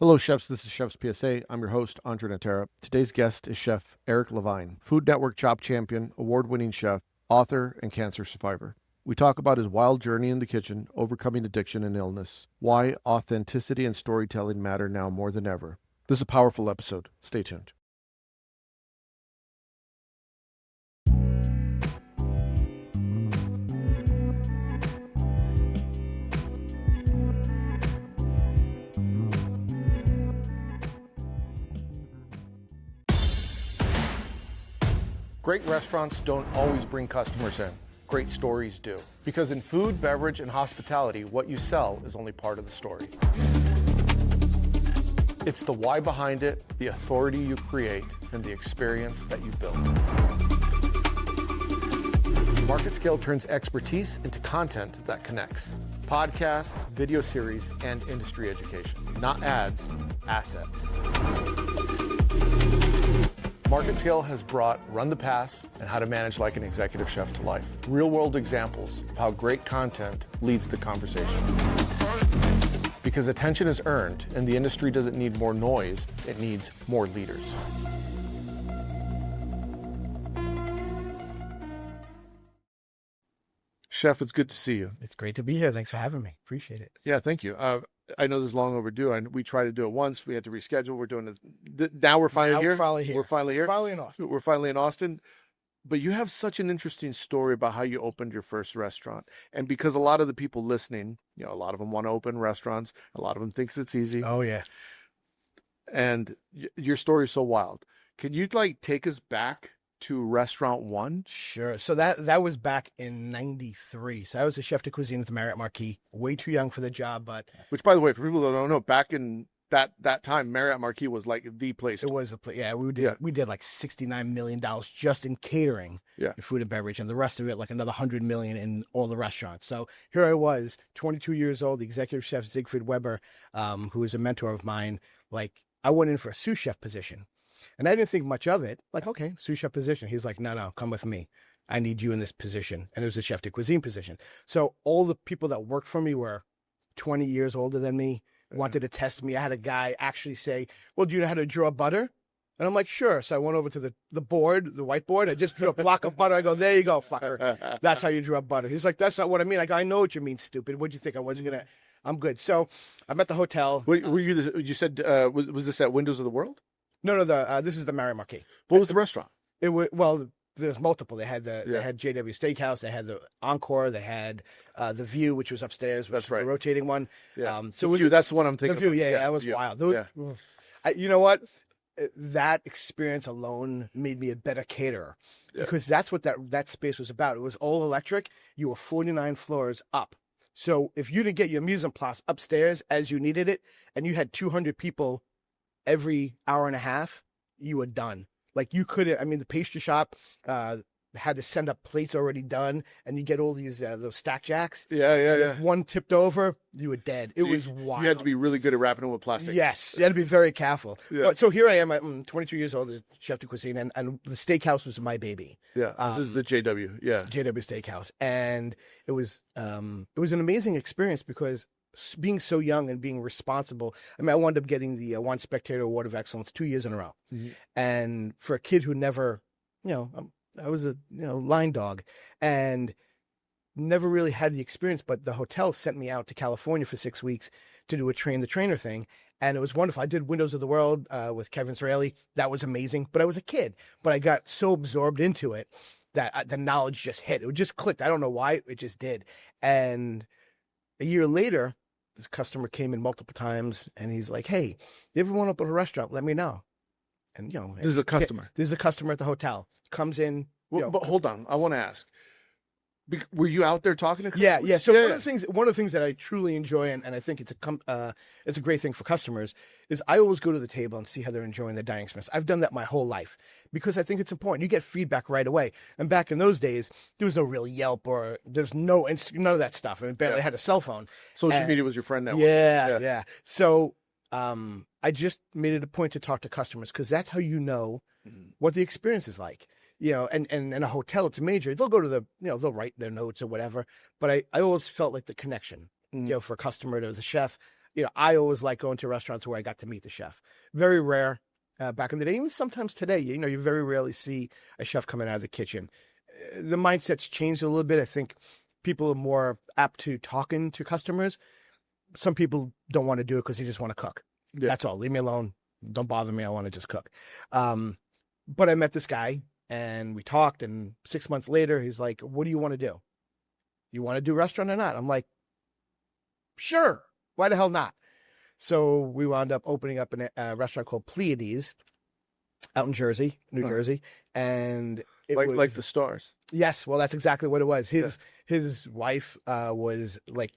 Hello, chefs. This is Chef's PSA. I'm your host, André Natera. Today's guest is Chef Eric LeVine, Food Network Chop Champion, award-winning chef, author, and cancer survivor. We talk about his wild journey in the kitchen, overcoming addiction and illness, why authenticity and storytelling matter now more than ever. This is a powerful episode. Stay tuned. Great restaurants don't always bring customers in. Great stories do. Because in food, beverage, and hospitality, what you sell is only part of the story. It's the why behind it, the authority you create, and the experience that you build. Market Scale turns expertise into content that connects. Podcasts, video series, and industry education. Not ads, assets. Market Scale has brought Run the Pass and How to Manage Like an Executive Chef to life. Real-world examples of how great content leads the conversation. Because attention is earned, and the industry doesn't need more noise, it needs more leaders. Chef, it's good to see you. It's great to be here. Thanks for having me. Appreciate it. Yeah, thank you. I know this is long overdue, and we tried to do it once. We had to reschedule. We're doing it. Now we're finally here. We're finally here. We're finally here. Finally in Austin. We're finally in Austin. But you have such an interesting story about how you opened your first restaurant. And because a lot of the people listening, a lot of them want to open restaurants. A lot of them thinks it's easy. Oh, yeah. And your story is so wild. Can you take us back to restaurant one? Sure. So that was back in 93. So I was a chef de cuisine at the Marriott Marquis. Way too young for the job, but... Which, by the way, for people that don't know, back in that time, Marriott Marquis was like the place. It was the place. Yeah, we did like $69 million just in catering, food and beverage, and the rest of it like another $100 million in all the restaurants. So here I was, 22 years old, the executive chef Siegfried Weber, who was a mentor of mine. I went in for a sous chef position. And I didn't think much of it. Okay, sous chef position. He's like, no, come with me. I need you in this position. And it was a chef de cuisine position. So all the people that worked for me were 20 years older than me, wanted to test me. I had a guy actually say, well, do you know how to draw butter? And I'm like, sure. So I went over to the board, the whiteboard. I just drew a block of butter. I go, there you go, fucker. That's how you draw butter. He's like, that's not what I mean. I go, I know what you mean, stupid. What'd you think? I wasn't going to, I'm good. So I'm at the hotel. Were you said, was this at Windows of the World? No, this is the Marriott Marquis. What was the restaurant? It was, well, there's multiple. They had they had JW Steakhouse. They had the Encore. They had the View, which was upstairs. Which That's right. The rotating one. Yeah. That's the one I'm thinking. The View. Of. Yeah, that was wild. You know what? That experience alone made me a better caterer because that's what that space was about. It was all electric. You were 49 floors up. So if you didn't get your mise en place upstairs as you needed it, and you had 200 people every hour and a half, you were done. You couldn't, the pastry shop had to send up plates already done, and you get all these those stack jacks. Yeah. If one tipped over, you were dead. It was wild. You had to be really good at wrapping it with plastic. Yes, you had to be very careful. Yeah. So here I am, I'm 22 years old, chef de cuisine, and the steakhouse was my baby. Yeah, this is the JW. Yeah, JW Steakhouse, and it was an amazing experience because being so young and being responsible. I wound up getting the One Spectator Award of Excellence 2 years in a row. Mm-hmm. And for a kid who never, I was a line dog and never really had the experience, but the hotel sent me out to California for 6 weeks to do a train the trainer thing. And it was wonderful. I did Windows of the World with Kevin Israeli. That was amazing. But I was a kid, but I got so absorbed into it that the knowledge just hit. It just clicked. I don't know why, it just did. And a year later, this customer came in multiple times, and he's like, "Hey, you ever want to open a restaurant? Let me know." And this is a customer. This is a customer at the hotel. Comes in. But hold on, I want to ask. Were you out there talking to customers? Yeah. So one of the things that I truly enjoy, and I think it's a great thing for customers, is I always go to the table and see how they're enjoying their dining experience. I've done that my whole life because I think it's important. You get feedback right away. And back in those days, there was no real Yelp or there's none of that stuff. I barely had a cell phone. Social media was your friend network. Yeah. So I just made it a point to talk to customers because that's how you know what the experience is like. And in a hotel, it's major. They'll go to they'll write their notes or whatever. But I always felt like the connection, for a customer to the chef, I always like going to restaurants where I got to meet the chef. Very rare back in the day, even sometimes today, you very rarely see a chef coming out of the kitchen. The mindset's changed a little bit. I think people are more apt to talking to customers. Some people don't want to do it because they just want to cook. Yeah. That's all. Leave me alone. Don't bother me. I want to just cook. But I met this guy and we talked, and 6 months later, he's like, what do you want to do? You want to do restaurant or not? I'm like, sure. Why the hell not? So we wound up opening up a restaurant called Pleiades out in New Jersey. And it was like the stars. Yes. Well, that's exactly what it was. His wife was like,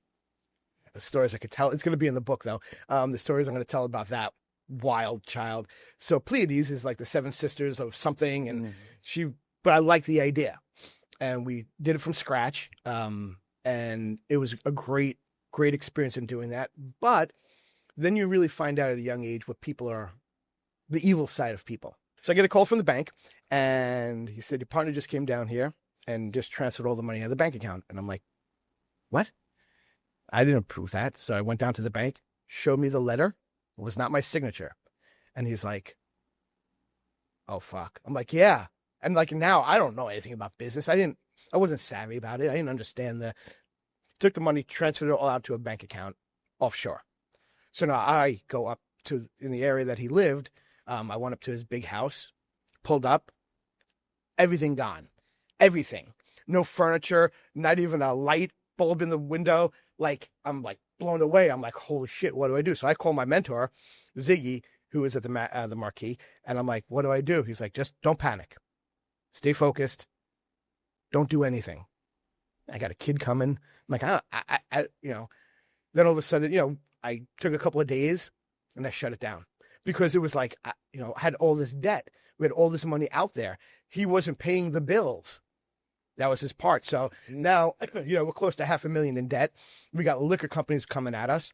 the stories I could tell. It's going to be in the book, though. The stories I'm going to tell about that wild child. So Pleiades is like the seven sisters of something, and but I like the idea, and we did it from scratch. And it was a great experience in doing that. But then you really find out at a young age what people are, the evil side of people. So I get a call from the bank, and he said, your partner just came down here and just transferred all the money out of the bank account. And I'm like, what? I didn't approve that. So I went down to the bank, showed me the letter. It was not my signature. And he's like, oh, fuck. I'm like, yeah. And like, now I don't know anything about business. I wasn't savvy about it. I didn't understand took the money, transferred it all out to a bank account offshore. So now I go up in the area that he lived. I went up to his big house, pulled up, everything gone, everything, no furniture, not even a light bulb in the window. Like, I'm like blown away. I'm like, holy shit, what do I do? So I call my mentor, Ziggy, who is at the marquee. And I'm like, what do I do? He's like, just don't panic. Stay focused. Don't do anything. I got a kid coming. I'm like, then all of a sudden, I took a couple of days and I shut it down because it was like, I had all this debt. We had all this money out there. He wasn't paying the bills. That was his part. So now, we're close to $500,000 in debt. We got liquor companies coming at us.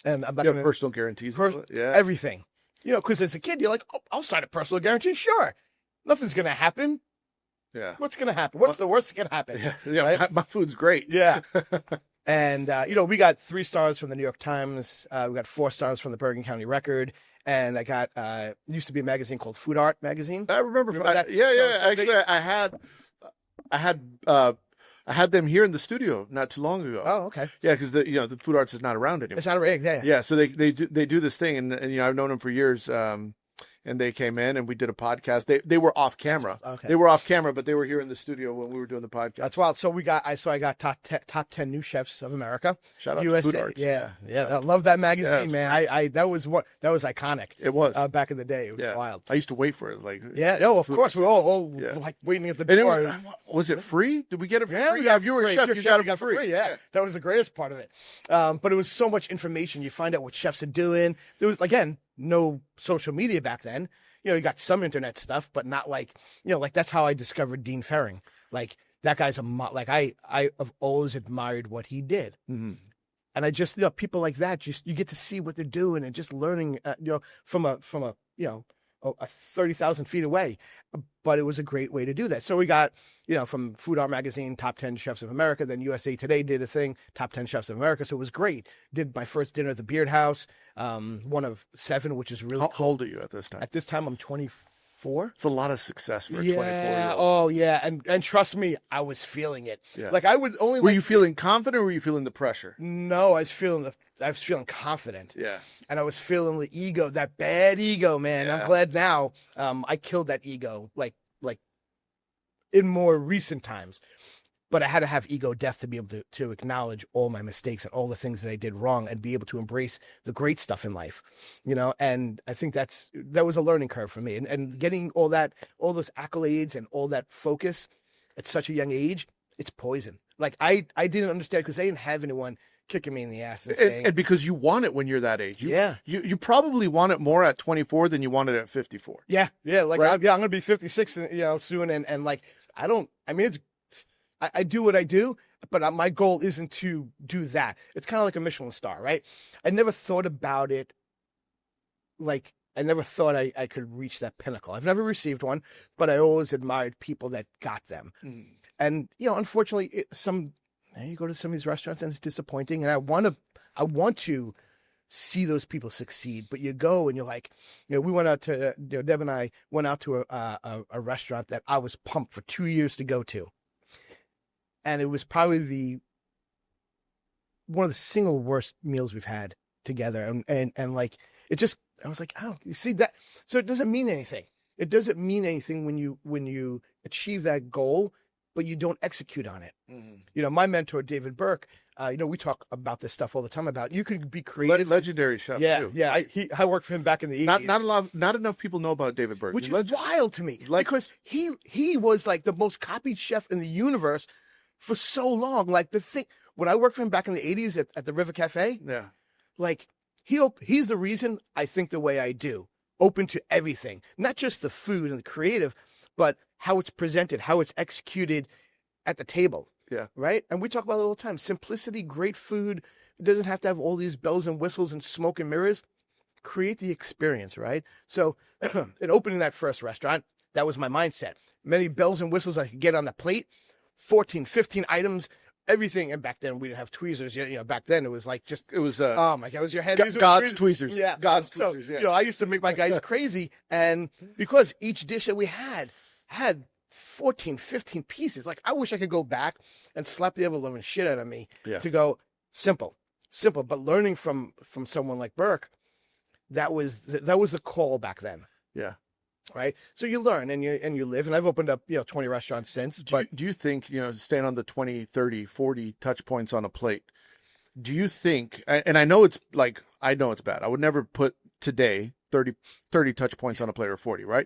And I'm not going to personal guarantees. Everything. Because as a kid, you're like, oh, I'll sign a personal guarantee. Sure. Nothing's going to happen. Yeah. What's going to happen? What's the worst that can happen? Yeah. Right? My food's great. Yeah. And, we got 3 stars from the New York Times. We got 4 stars from the Bergen County Record. And I got, used to be a magazine called Food Art Magazine. I remember that. Yeah. Actually, I had them here in the studio not too long ago. Oh, okay. Yeah, because the Food Arts is not around anymore. It's not around. Yeah. Yeah, so they do this thing, and I've known them for years. And they came in and we did a podcast. They were off camera. Okay. They were off camera, but they were here in the studio when we were doing the podcast. That's wild. So I got top 10 new chefs of America. Shout out USA. to Food Arts. Yeah. I love that magazine, man. That was iconic. It was back in the day. It was wild. I used to wait for it. Like of course we all like waiting at the door. Was it free? Did we get it for free? Yeah, if you were a chef, you got it for free. Yeah, that was the greatest part of it. But it was so much information. You find out what chefs are doing. There was no social media back then. You got some internet stuff, but not like that's how I discovered Dean Ferring. Like that guy's I have always admired what he did. Mm-hmm. And I just, people like that, you get to see what they're doing and just learning, from a 30,000 feet away. But it was a great way to do that. So we got, from Food Art Magazine, top 10 chefs of America. Then USA Today did a thing, top 10 chefs of America. So it was great. Did my first dinner at the Beard House, one of 7, which is really cool. How old are you at this time? At this time, I'm 24. It's a lot of success for a 24-year-old. Oh, yeah. And trust me, I was feeling it. Yeah. Like I would only. Were you feeling confident or were you feeling the pressure? No, I was feeling confident. Yeah. And I was feeling the ego, that bad ego, man. Yeah. I'm glad now I killed that ego like in more recent times. But I had to have ego death to be able to acknowledge all my mistakes and all the things that I did wrong and be able to embrace the great stuff in life, and I think that was a learning curve for me. And getting all those accolades and all that focus at such a young age, it's poison. Like I didn't understand because I didn't have anyone kicking me in the ass and saying, and because you want it when you're that age. You probably want it more at 24 than you want it at 54. Yeah. Like, right? I'm going to be 56, soon. And I do what I do, but my goal isn't to do that. It's kind of like a Michelin star, right? I never thought about it. Like, I never thought I could reach that pinnacle. I've never received one, but I always admired people that got them. Mm. And, unfortunately, you go to some of these restaurants and it's disappointing. And I want to see those people succeed. But you go and you're like, we went out to, Deb and I went out to a restaurant that I was pumped for 2 years to go to. And it was probably one of the single worst meals we've had together. And like, it just, I was like, oh, you see that? So it doesn't mean anything. It doesn't mean anything when you achieve that goal, but you don't execute on it. Mm-hmm. My mentor, David Burke, we talk about this stuff all the time about you could be creative. Legendary chef, too. Yeah. I worked for him back in the 80s. Not enough people know about David Burke. Which is wild to me. Because he was like the most copied chef in the universe for so long. Like when I worked for him back in the 80s at the River Café, like he's the reason I think the way I do. Open to everything, not just the food and the creative, but how it's presented, how it's executed at the table. Yeah. Right. And we talk about it all the time. Simplicity, great food. It doesn't have to have all these bells and whistles and smoke and mirrors. Create the experience. Right. So in opening that first restaurant, that was my mindset. Many bells and whistles I could get on the plate, 14, 15 items. Everything, and back then we didn't have tweezers. Back then it was like oh my God, it was your head. God's tweezers. Yeah, God's tweezers. Yeah. I used to make my guys crazy, and because each dish that we had 14, 15 pieces. Like I wish I could go back and slap the ever-loving shit out of me to go simple. But learning from someone like Burke, that was the call back then. Yeah. Right. So you learn and you live, and I've opened up, 20 restaurants since. Do you think, staying on the 20, 30, 40 touch points on a plate, do you think, and I know it's bad. I would never put today 30 touch points on a plate or 40, right?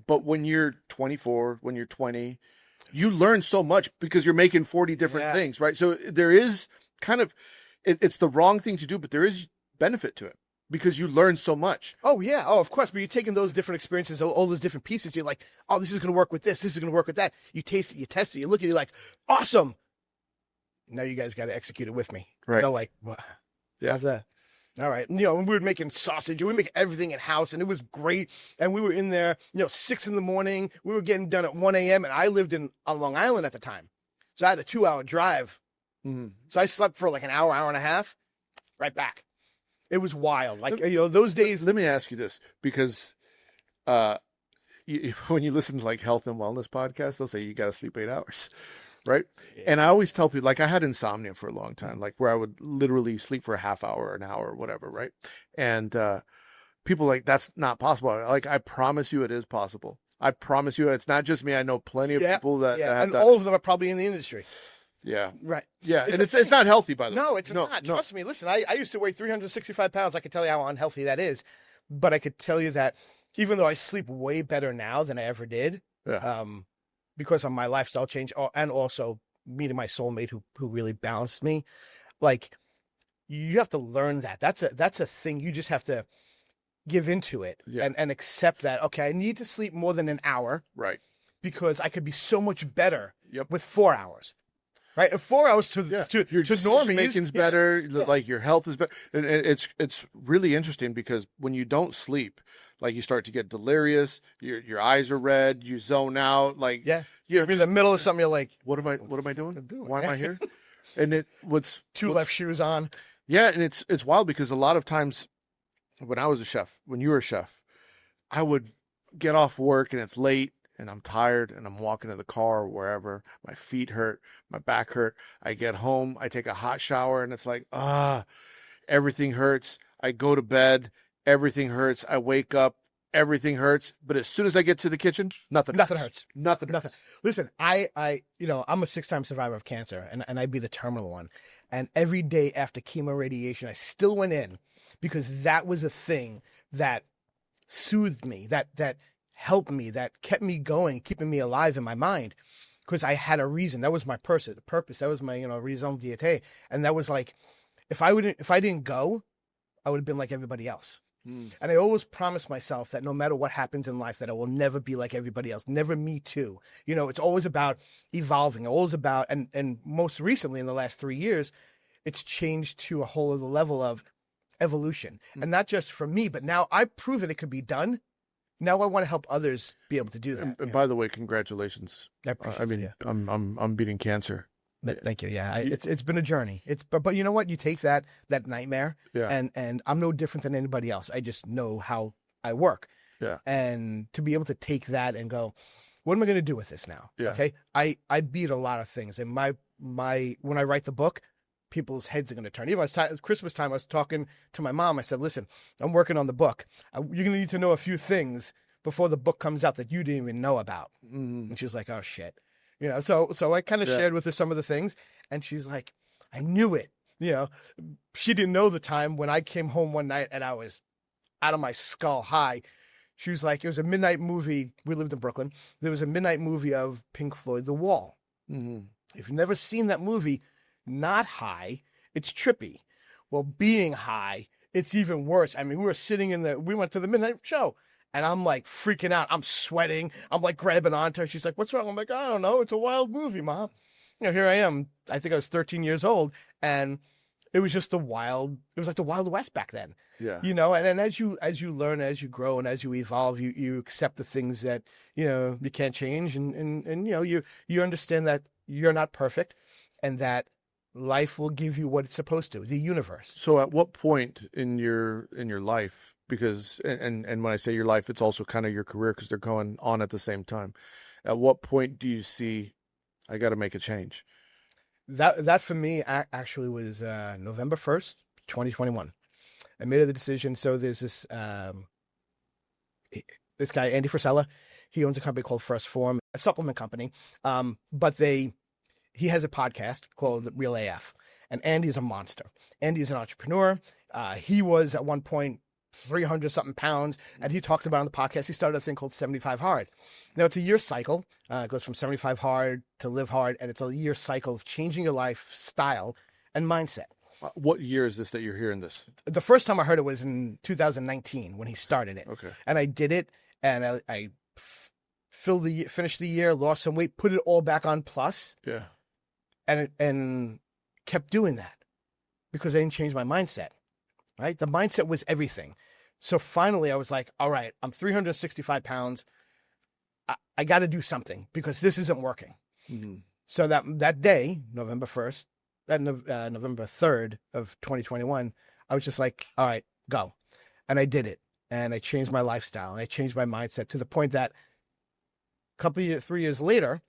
But when you're 24, when you're 20, you learn so much because you're making 40 different things, right? So there is kind of, it's the wrong thing to do, but there is benefit to it. Because you learn so much. Oh, yeah. Oh, of course. But you're taking those different experiences, all those different pieces. You're like, oh, this is going to work with this. This is going to work with that. You taste it. You test it. You look at it. You're like, awesome. Now you guys got to execute it with me. Right. They're like, what? Yeah. All right. When we were making sausage, we make everything in house, and it was great. And we were in there, 6 a.m. We were getting done at 1 a.m. And I lived on Long Island at the time. So I had a 2-hour drive. Mm-hmm. So I slept for like an hour and a half, right back. It was wild. Like, those days. Let me ask you this, because when you listen to like health and wellness podcasts, they'll say you got to sleep 8 hours, right? Yeah. And I always tell people, like I had insomnia for a long time, like where I would literally sleep for a half hour, an hour, whatever, right? And people like, that's not possible. Like, I promise you it is possible. I promise you it's not just me. I know plenty of people that have and all of them are probably in the industry. Yeah. Right. Yeah. And it's not healthy, by the way. No, it's not. Trust me. Listen, I used to weigh 365 pounds. I could tell you how unhealthy that is. But I could tell you that even though I sleep way better now than I ever did, because of my lifestyle change and also meeting my soulmate who really balanced me, like you have to learn that. That's a thing. You just have to give into it and accept that, okay, I need to sleep more than an hour. Right. Because I could be so much better with 4 hours. Right, 4 hours to your normies, making's better. Like your health is better, and it's really interesting because when you don't sleep, like you start to get delirious. Your eyes are red. You zone out. Like you're in the middle of something. You're like, what am I doing? Why am I here? And what's left shoes on. Yeah, and it's wild because a lot of times when I was a chef, when you were a chef, I would get off work and it's late. And I'm tired and I'm walking to the car or wherever. My feet hurt. My back hurt. I get home. I take a hot shower and it's like, everything hurts. I go to bed. Everything hurts. I wake up. Everything hurts. But as soon as I get to the kitchen, nothing hurts. Nothing hurts. Listen, I'm a 6-time survivor of cancer and I beat a terminal one. And every day after chemo radiation, I still went in because that was a thing that soothed me, that helped me, that kept me going, keeping me alive in my mind, because I had a reason. That was my purpose. That was my, raison d'être. And that was like, if I didn't go, I would have been like everybody else. And I always promised myself that no matter what happens in life, that I will never be like everybody else. Never me too. It's always about evolving. Always about, and most recently in the last 3 years, it's changed to a whole other level of evolution. And not just for me, but now I've proven it could be done. Now I want to help others be able to do that. And by the way, congratulations. I appreciate it. I'm beating cancer. Thank you. Yeah, it's been a journey. But you know what? You take that nightmare, and I'm no different than anybody else. I just know how I work. Yeah. And to be able to take that and go, what am I going to do with this now? Yeah. Okay. I beat a lot of things, and my when I write the book, people's heads are going to turn. Even Christmas time, I was talking to my mom. I said, "Listen, I'm working on the book. You're going to need to know a few things before the book comes out that you didn't even know about." And she's like, "Oh shit." So I kind of shared with her some of the things, and she's like, I knew it. She didn't know the time when I came home one night and I was out of my skull high. She was like, it was a midnight movie. We lived in Brooklyn. There was a midnight movie of Pink Floyd, The Wall. If you've never seen that movie, not high, it's trippy. Well, being high, it's even worse. I mean, we went to the midnight show. And I'm like freaking out. I'm sweating. I'm like grabbing onto her. She's like, "What's wrong?" I'm like, "I don't know. It's a wild movie, Mom." Here I am. I think I was 13 years old. And it was just it was like the Wild West back then. Yeah. And as you learn, as you grow, and as you evolve, you accept the things that, you can't change. And you understand that you're not perfect and that life will give you what it's supposed to, the universe. So at what point in your life, because, and when I say your life, it's also kind of your career because they're going on at the same time. At what point do you see, I got to make a change? That for me actually was November 1st, 2021. I made the decision. So there's this guy, Andy Frisella. He owns a company called First Form, a supplement company. But he has a podcast called Real AF. And Andy's a monster. Andy's an entrepreneur. He was at one point 300 something pounds, and he talks about on the podcast. He started a thing called 75 Hard. Now it's a year cycle. It goes from 75 hard to live hard, and it's a year cycle of changing your lifestyle and mindset. What year is this that you're hearing this? The first time I heard it was in 2019 when he started it. Okay. And I did it, and I finished the year, lost some weight, put it all back on plus. Yeah. And kept doing that because I didn't change my mindset. Right? The mindset was everything. So finally I was like, all right, I'm 365 pounds. I got to do something because this isn't working. So that day, November 1st, November 3rd of 2021, I was just like, all right, go. And I did it. And I changed my lifestyle. And I changed my mindset to the point that 3 years later,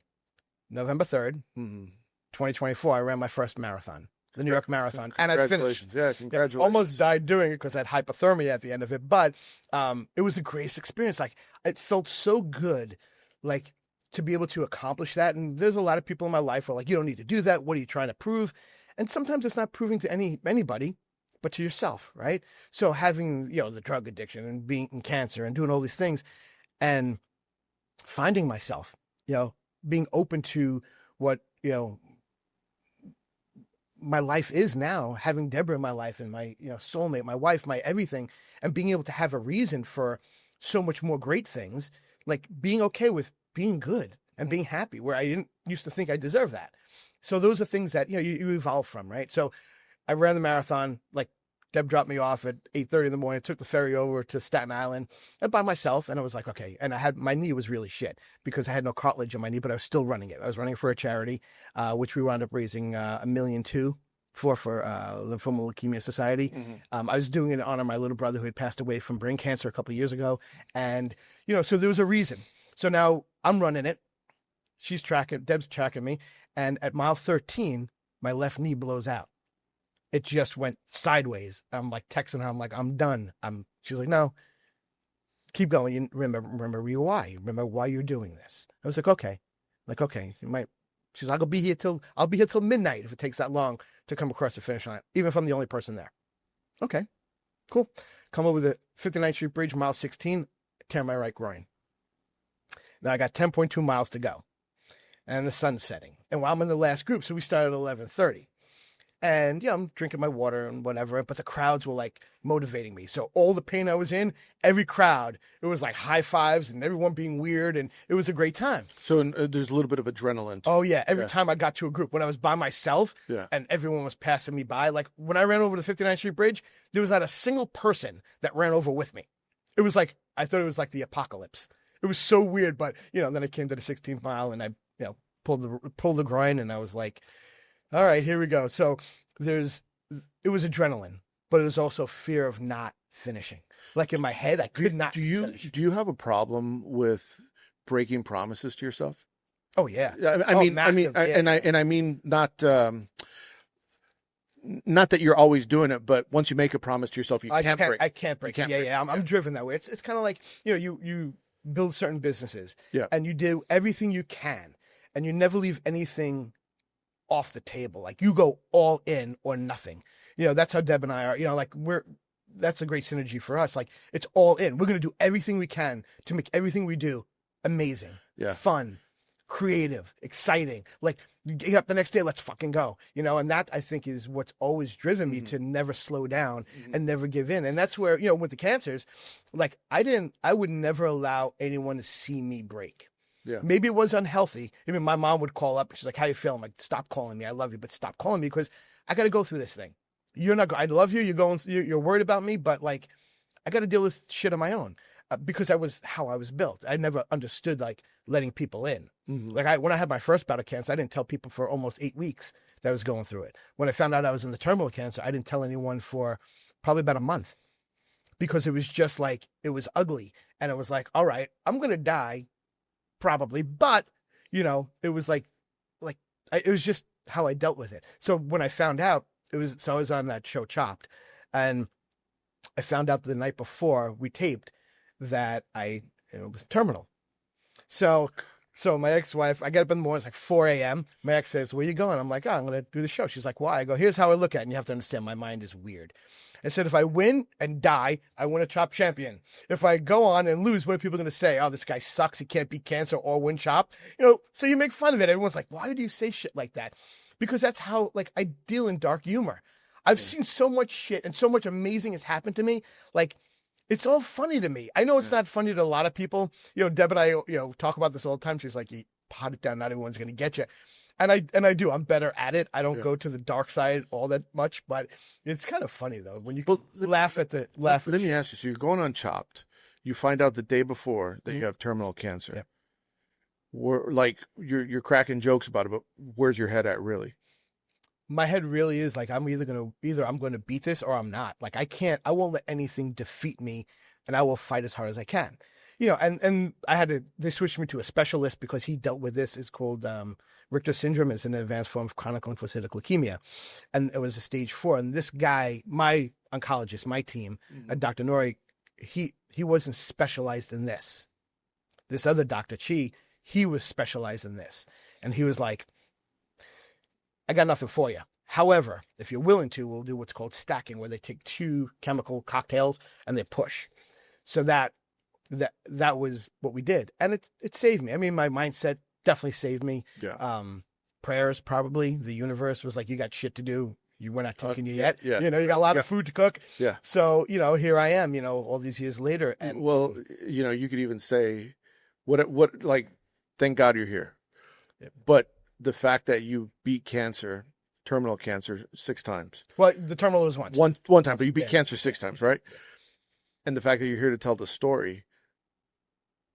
November 3rd, 2024, I ran my first marathon. The New York Marathon. And I finished. Yeah, congratulations. Almost died doing it because I had hypothermia at the end of it. But it was the greatest experience. Like, it felt so good, like, to be able to accomplish that. And there's a lot of people in my life who are like, you don't need to do that. What are you trying to prove? And sometimes it's not proving to anybody, but to yourself, right? So having, the drug addiction and being in cancer and doing all these things and finding myself, being open to what, my life is now, having Deborah in my life and my soulmate, my wife, my everything, and being able to have a reason for so much more great things, like being okay with being good and being happy, where I didn't used to think I deserved that. So those are things that you evolve from, right? So I ran the marathon, like Deb dropped me off at 8:30 in the morning, took the ferry over to Staten Island and by myself. And I was like, okay. And my knee was really shit because I had no cartilage in my knee, but I was still running it. I was running for a charity, which we wound up raising $1.2 million for Lymphoma Leukemia Society. I was doing it in honor of my little brother who had passed away from brain cancer a couple of years ago. And, so there was a reason. So now I'm running it. Deb's tracking me. And at mile 13, my left knee blows out. It just went sideways. I'm like texting her. I'm like, I'm done. She's like, no, keep going. You remember why. Remember why you're doing this. I was like, okay. You might. She's like, I'll be here till midnight if it takes that long to come across the finish line, even if I'm the only person there. Okay, cool. Come over the 59th Street Bridge, mile 16, tear my right groin. Now I got 10.2 miles to go, and the sun's setting. And while I'm in the last group, so we started at 11:30. And, I'm drinking my water and whatever, but the crowds were like motivating me. So all the pain I was in, every crowd, it was like high fives and everyone being weird. And it was a great time. So there's a little bit of adrenaline. Oh, yeah. Every time I got to a group, when I was by myself and everyone was passing me by, like when I ran over the 59th Street Bridge, there was not a single person that ran over with me. It was like, I thought it was like the apocalypse. It was so weird. But, then I came to the 16th mile and I, pulled the groin and I was like, All right, here we go. So it was adrenaline, but it was also fear of not finishing. Like in my head, I could not finish. Do you have a problem with breaking promises to yourself? Oh yeah. I mean, I mean not that you're always doing it, but once you make a promise to yourself, I can't break. I'm driven that way. It's kind of like, you build certain businesses, and you do everything you can, and you never leave anything off the table. Like you go all in or nothing. That's how Deb and I are. That's a great synergy for us. Like it's all in. We're gonna do everything we can to make everything we do amazing, fun, creative, exciting. Like you get up the next day, let's fucking go. And that I think is what's always driven me to never slow down and never give in. And that's where, with the cancers, like I would never allow anyone to see me break. Yeah. Maybe it was unhealthy. I mean, my mom would call up. She's like, "How you feeling?" I'm like, "Stop calling me. I love you, but stop calling me because I got to go through this thing. I love you. You're worried about me, but like, I got to deal with shit on my own because I was how I was built. I never understood like letting people in. Like when I had my first bout of cancer, I didn't tell people for almost 8 weeks that I was going through it. When I found out I was in the terminal cancer, I didn't tell anyone for probably about a month because it was just like, it was ugly. And it was like, all right, I'm going to die probably, but it was like it was just how I dealt with it. So when I found out I was on that show Chopped, and I found out the night before we taped that it was terminal. So my ex-wife, I get up in the morning, it's like 4 a.m. My ex says, "Where you going?" I'm like, "Oh, I'm going to do the show." She's like, "Why?" I go, "Here's how I look at it." And you have to understand, my mind is weird. I said, if I win and die, I win a Chop champion. If I go on and lose, what are people going to say? "Oh, this guy sucks. He can't beat cancer or win Chop." So you make fun of it. Everyone's like, "Why do you say shit like that?" Because that's how, like, I deal in dark humor. I've seen so much shit and so much amazing has happened to me. Like, it's all funny to me. I know it's not funny to a lot of people. Deb and I, talk about this all the time. She's like, "You pot it down. Not everyone's going to get you." And I do. I'm better at it. I don't go to the dark side all that much, but it's kind of funny though when you laugh at. Let me ask you. So you're going on Chopped. You find out the day before that you have terminal cancer. Yep. Like you're cracking jokes about it, but where's your head at really? My head really is like, I'm either I'm going to beat this or I'm not. Like I won't let anything defeat me, and I will fight as hard as I can. And they switched me to a specialist because he dealt with this. It's called Richter syndrome. It's an advanced form of chronic lymphocytic leukemia. And it was a stage 4. And this guy, my oncologist, my team, Dr. Nori, he wasn't specialized in this. This other Dr. Chi, he was specialized in this. And he was like, "I got nothing for you. However, if you're willing to, we'll do what's called stacking, where they take 2 chemical cocktails and they push." So that was what we did. And it saved me. I mean, my mindset definitely saved me. Yeah. Prayers, probably. The universe was like, "You got shit to do. We're not taking you yet." Yeah. You got a lot of food to cook. Yeah. So, here I am, all these years later. And well, you could even say what like, thank God you're here. Yep. But the fact that you beat terminal cancer 6 times. Well, the terminal was once. One time, but you beat cancer 6 times, right? And the fact that you're here to tell the story,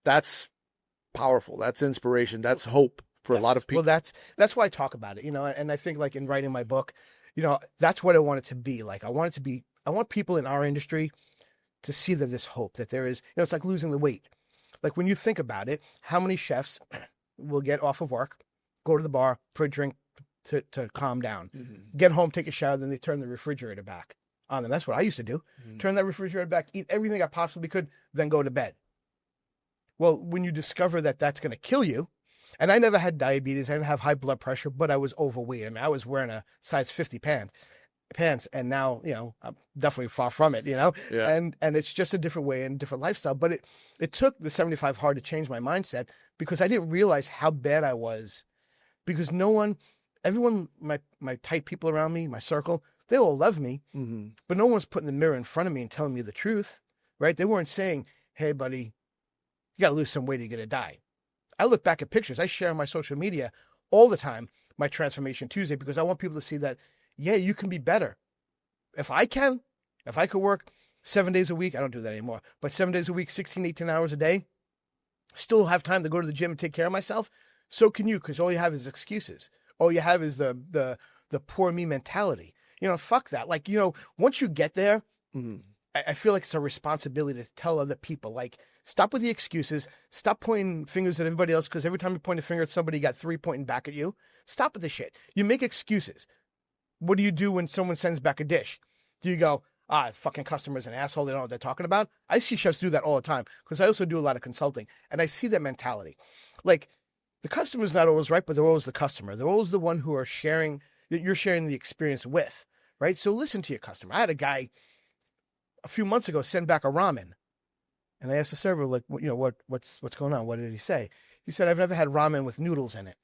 that's powerful. That's inspiration. That's hope for a lot of people. Well, that's why I talk about it, and I think like in writing my book, that's what I want it to be. Like I want people in our industry to see that there's hope, that there is, it's like losing the weight. Like when you think about it, how many chefs will get off of work, go to the bar for a drink to calm down, get home, take a shower, then they turn the refrigerator back on them. That's what I used to do. Turn that refrigerator back, eat everything I possibly could, then go to bed. Well, when you discover that that's going to kill you, and I never had diabetes, I didn't have high blood pressure, but I was overweight. I mean, I was wearing a size 50 pants, and now, I'm definitely far from it, Yeah. And it's just a different way and a different lifestyle. But it took the 75 hard to change my mindset because I didn't realize how bad I was, because everyone, my tight people around me, my circle, they all love me, but no one was putting the mirror in front of me and telling me the truth, right? They weren't saying, "Hey, buddy, you got to lose some weight or you're going to die." I look back at pictures. I share on my social media all the time, my Transformation Tuesday, because I want people to see that, yeah, you can be better. If I could work 7 days a week, I don't do that anymore, but 7 days a week, 16, 18 hours a day, still have time to go to the gym and take care of myself, so can you, because all you have is excuses. All you have is the the poor me mentality. Fuck that. Like, once you get there, I feel like it's a responsibility to tell other people, like, stop with the excuses. Stop pointing fingers at everybody else, because every time you point a finger at somebody, you got 3 pointing back at you. Stop with the shit. You make excuses. What do you do when someone sends back a dish? Do you go, fucking customer's an asshole, they don't know what they're talking about? I see chefs do that all the time, because I also do a lot of consulting, and I see that mentality. Like, the customer's not always right, but they're always the customer. They're always the one who are sharing, that you're sharing the experience with, right? So listen to your customer. I had a guy a few months ago send back a ramen, and I asked the server, like, what's going on? What did he say? He said, I've never had ramen with noodles in it.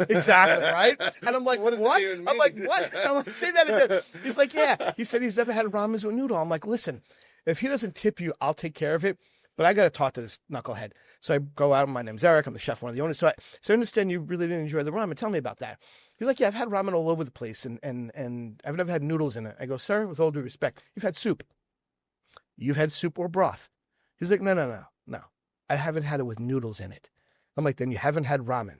Exactly, right? And I'm like, what? I'm like, what? I'm like, say that again. He's like, yeah. He said he's never had ramen with noodle. I'm like, listen, if he doesn't tip you, I'll take care of it. But I got to talk to this knucklehead. So I go out. My name's Eric. I'm the chef, one of the owners. So I understand you really didn't enjoy the ramen. Tell me about that. He's like, yeah, I've had ramen all over the place, and I've never had noodles in it. I go, sir, with all due respect, you've had soup. You've had soup or broth. He's like, no. I haven't had it with noodles in it. I'm like, then you haven't had ramen.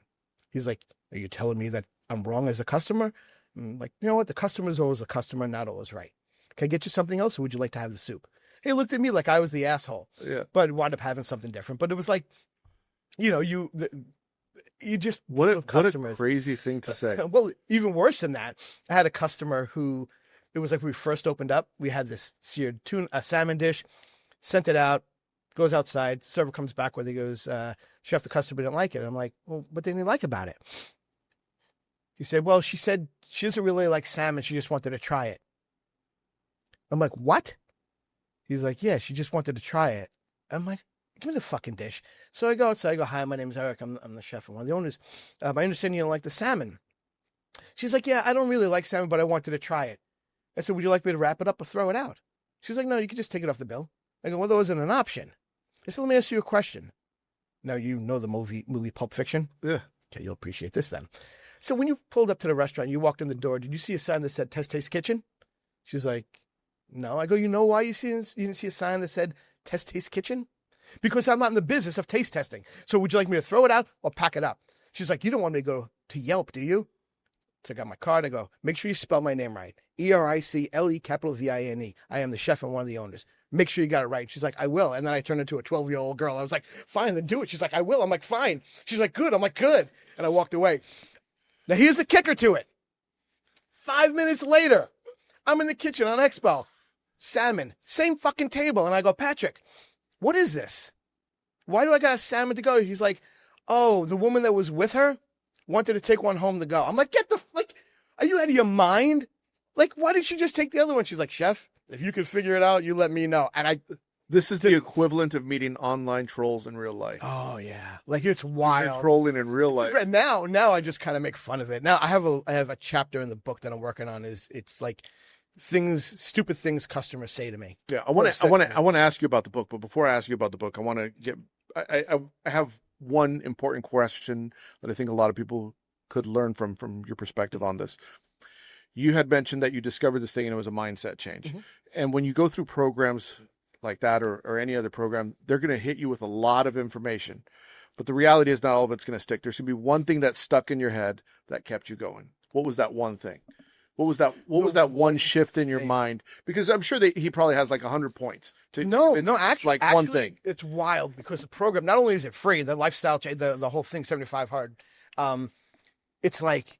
He's like, are you telling me that I'm wrong as a customer? I'm like, you know what? The customer is always the customer, not always right. Can I get you something else, or would you like to have the soup? He looked at me like I was the asshole. Yeah. But wound up having something different. But it was like, you just what a crazy thing to say. Well, even worse than that, I had a customer who, it was like we first opened up. We had this seared salmon dish, sent it out, goes outside. Server comes back with it. He goes, chef, the customer didn't like it. I'm like, well, what didn't he like about it? He said, well, she said she doesn't really like salmon. She just wanted to try it. I'm like, what? He's like, yeah, she just wanted to try it. I'm like, give me the fucking dish. So I go outside. I go, hi, my name's Eric. I'm the chef and one of the owners. I understand you don't like the salmon. She's like, yeah, I don't really like salmon, but I wanted to try it. I said, would you like me to wrap it up or throw it out? She's like, no, you can just take it off the bill. I go, well, there wasn't an option. I said, let me ask you a question. Now, you know the movie Pulp Fiction? Yeah. Okay, you'll appreciate this then. So when you pulled up to the restaurant, you walked in the door, did you see a sign that said Test Taste Kitchen? She's like, no. I go, you know why you didn't see a sign that said Test Taste Kitchen? Because I'm not in the business of taste testing. So would you like me to throw it out or pack it up? She's like, you don't want me to go to Yelp, do you? So I got my card. I go, make sure you spell my name right. ERICLE, capital VINE. I am the chef and one of the owners. Make sure you got it right. She's like, I will. And then I turned into a 12-year-old girl. I was like, fine, then do it. She's like, I will. I'm like, fine. She's like, good. I'm like, good. And I walked away. Now here's the kicker to it. 5 minutes later, I'm in the kitchen on Expo. Salmon, same fucking table. And I go, Patrick, what is this? Why do I got a salmon to go? He's like, oh, the woman that was with her wanted to take one home to go. I'm like, are you out of your mind? Like, why didn't you just take the other one? She's like, chef, if you could figure it out, you let me know. And this is the equivalent of meeting online trolls in real life. Oh yeah. Like, it's wild. You're trolling in real life. And now I just kind of make fun of it. Now I have a chapter in the book that I'm working on it's like stupid things customers say to me. Yeah. I want to ask you about the book, but before I ask you about the book, I have one important question that I think a lot of people could learn from your perspective on this. You had mentioned that you discovered this thing and it was a mindset change. Mm-hmm. And when you go through programs like that or any other program, they're going to hit you with a lot of information. But the reality is not all of it's going to stick. There's going to be one thing that stuck in your head that kept you going. What was that one thing? What was that one shift in your mind? Because I'm sure he probably has like 100 points. Actually, one thing. It's wild because the program, not only is it free, the lifestyle change, the whole thing, 75 hard. It's like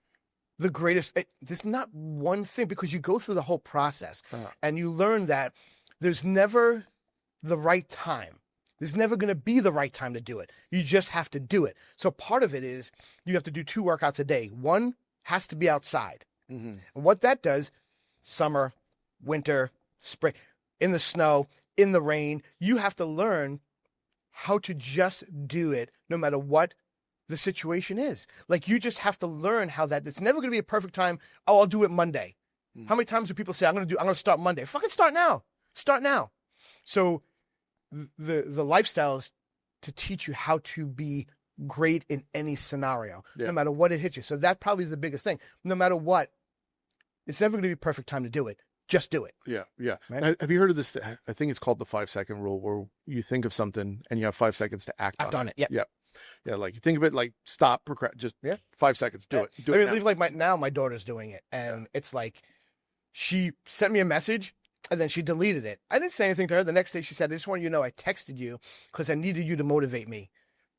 the greatest. There's not one thing because you go through the whole process and you learn that there's never the right time. There's never going to be the right time to do it. You just have to do it. So part of it is you have to do 2 workouts a day. One has to be outside. Mm-hmm. And what that does, summer, winter, spring, in the snow, in the rain, you have to learn how to just do it no matter what the situation is. Like, you just have to learn how that it's never going to be a perfect time. Oh, I'll do it Monday. Mm-hmm. How many times do people say, I'm going to start Monday? Fucking start now. Start now. So the lifestyle is to teach you how to be great in any scenario, no matter what it hits you. So that probably is the biggest thing. No matter what, it's never going to be a perfect time to do it. Just do it. Yeah, yeah. Right? Have you heard of this? I think it's called the 5-second rule, where you think of something and you have 5 seconds to act on it. Yeah. Yeah. Yeah, like you think of it like stop, just 5 seconds, do it. Do I it mean, now. like now my daughter's doing it, and it's like she sent me a message and then she deleted it. I didn't say anything to her. The next day she said, I just want you to know I texted you because I needed you to motivate me.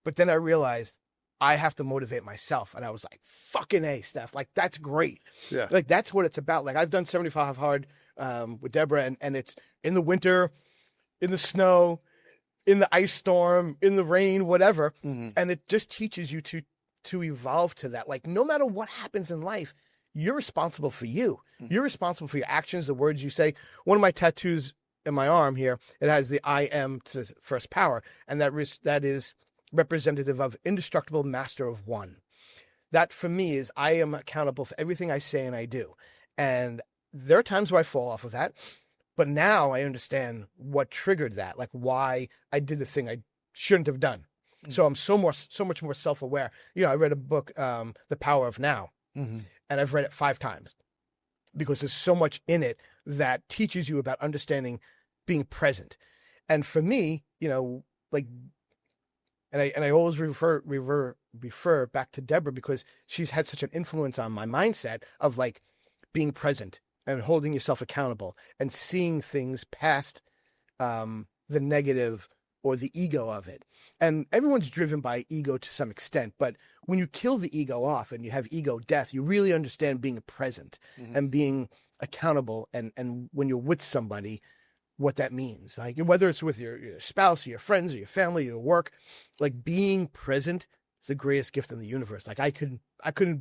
But then I realized I have to motivate myself. And I was like, fucking A, Steph. Like, that's great. Yeah. Like, that's what it's about. Like, I've done 75 hard with Deborah, and it's in the winter, in the snow, in the ice storm, in the rain, whatever. Mm-hmm. And it just teaches you to evolve to that. Like, no matter what happens in life, you're responsible for you. Mm-hmm. You're responsible for your actions, the words you say. One of my tattoos in my arm here, it has the I am to the first power. And that is representative of indestructible master of one. That for me is I am accountable for everything I say and I do. And there are times where I fall off of that, but now I understand what triggered that, like why I did the thing I shouldn't have done. Mm-hmm. So I'm so much more self-aware. You know, I read a book, The Power of Now, mm-hmm. and I've read it 5 times because there's so much in it that teaches you about understanding being present. And for me, you know, like, and I always refer back to Deborah because she's had such an influence on my mindset of like being present and holding yourself accountable and seeing things past the negative or the ego of it. And everyone's driven by ego to some extent, but when you kill the ego off and you have ego death, you really understand being present mm-hmm. and being accountable. And when you're with somebody, what that means, like whether it's with your spouse or your friends or your family or your work, like being present is the greatest gift in the universe. Like I wouldn't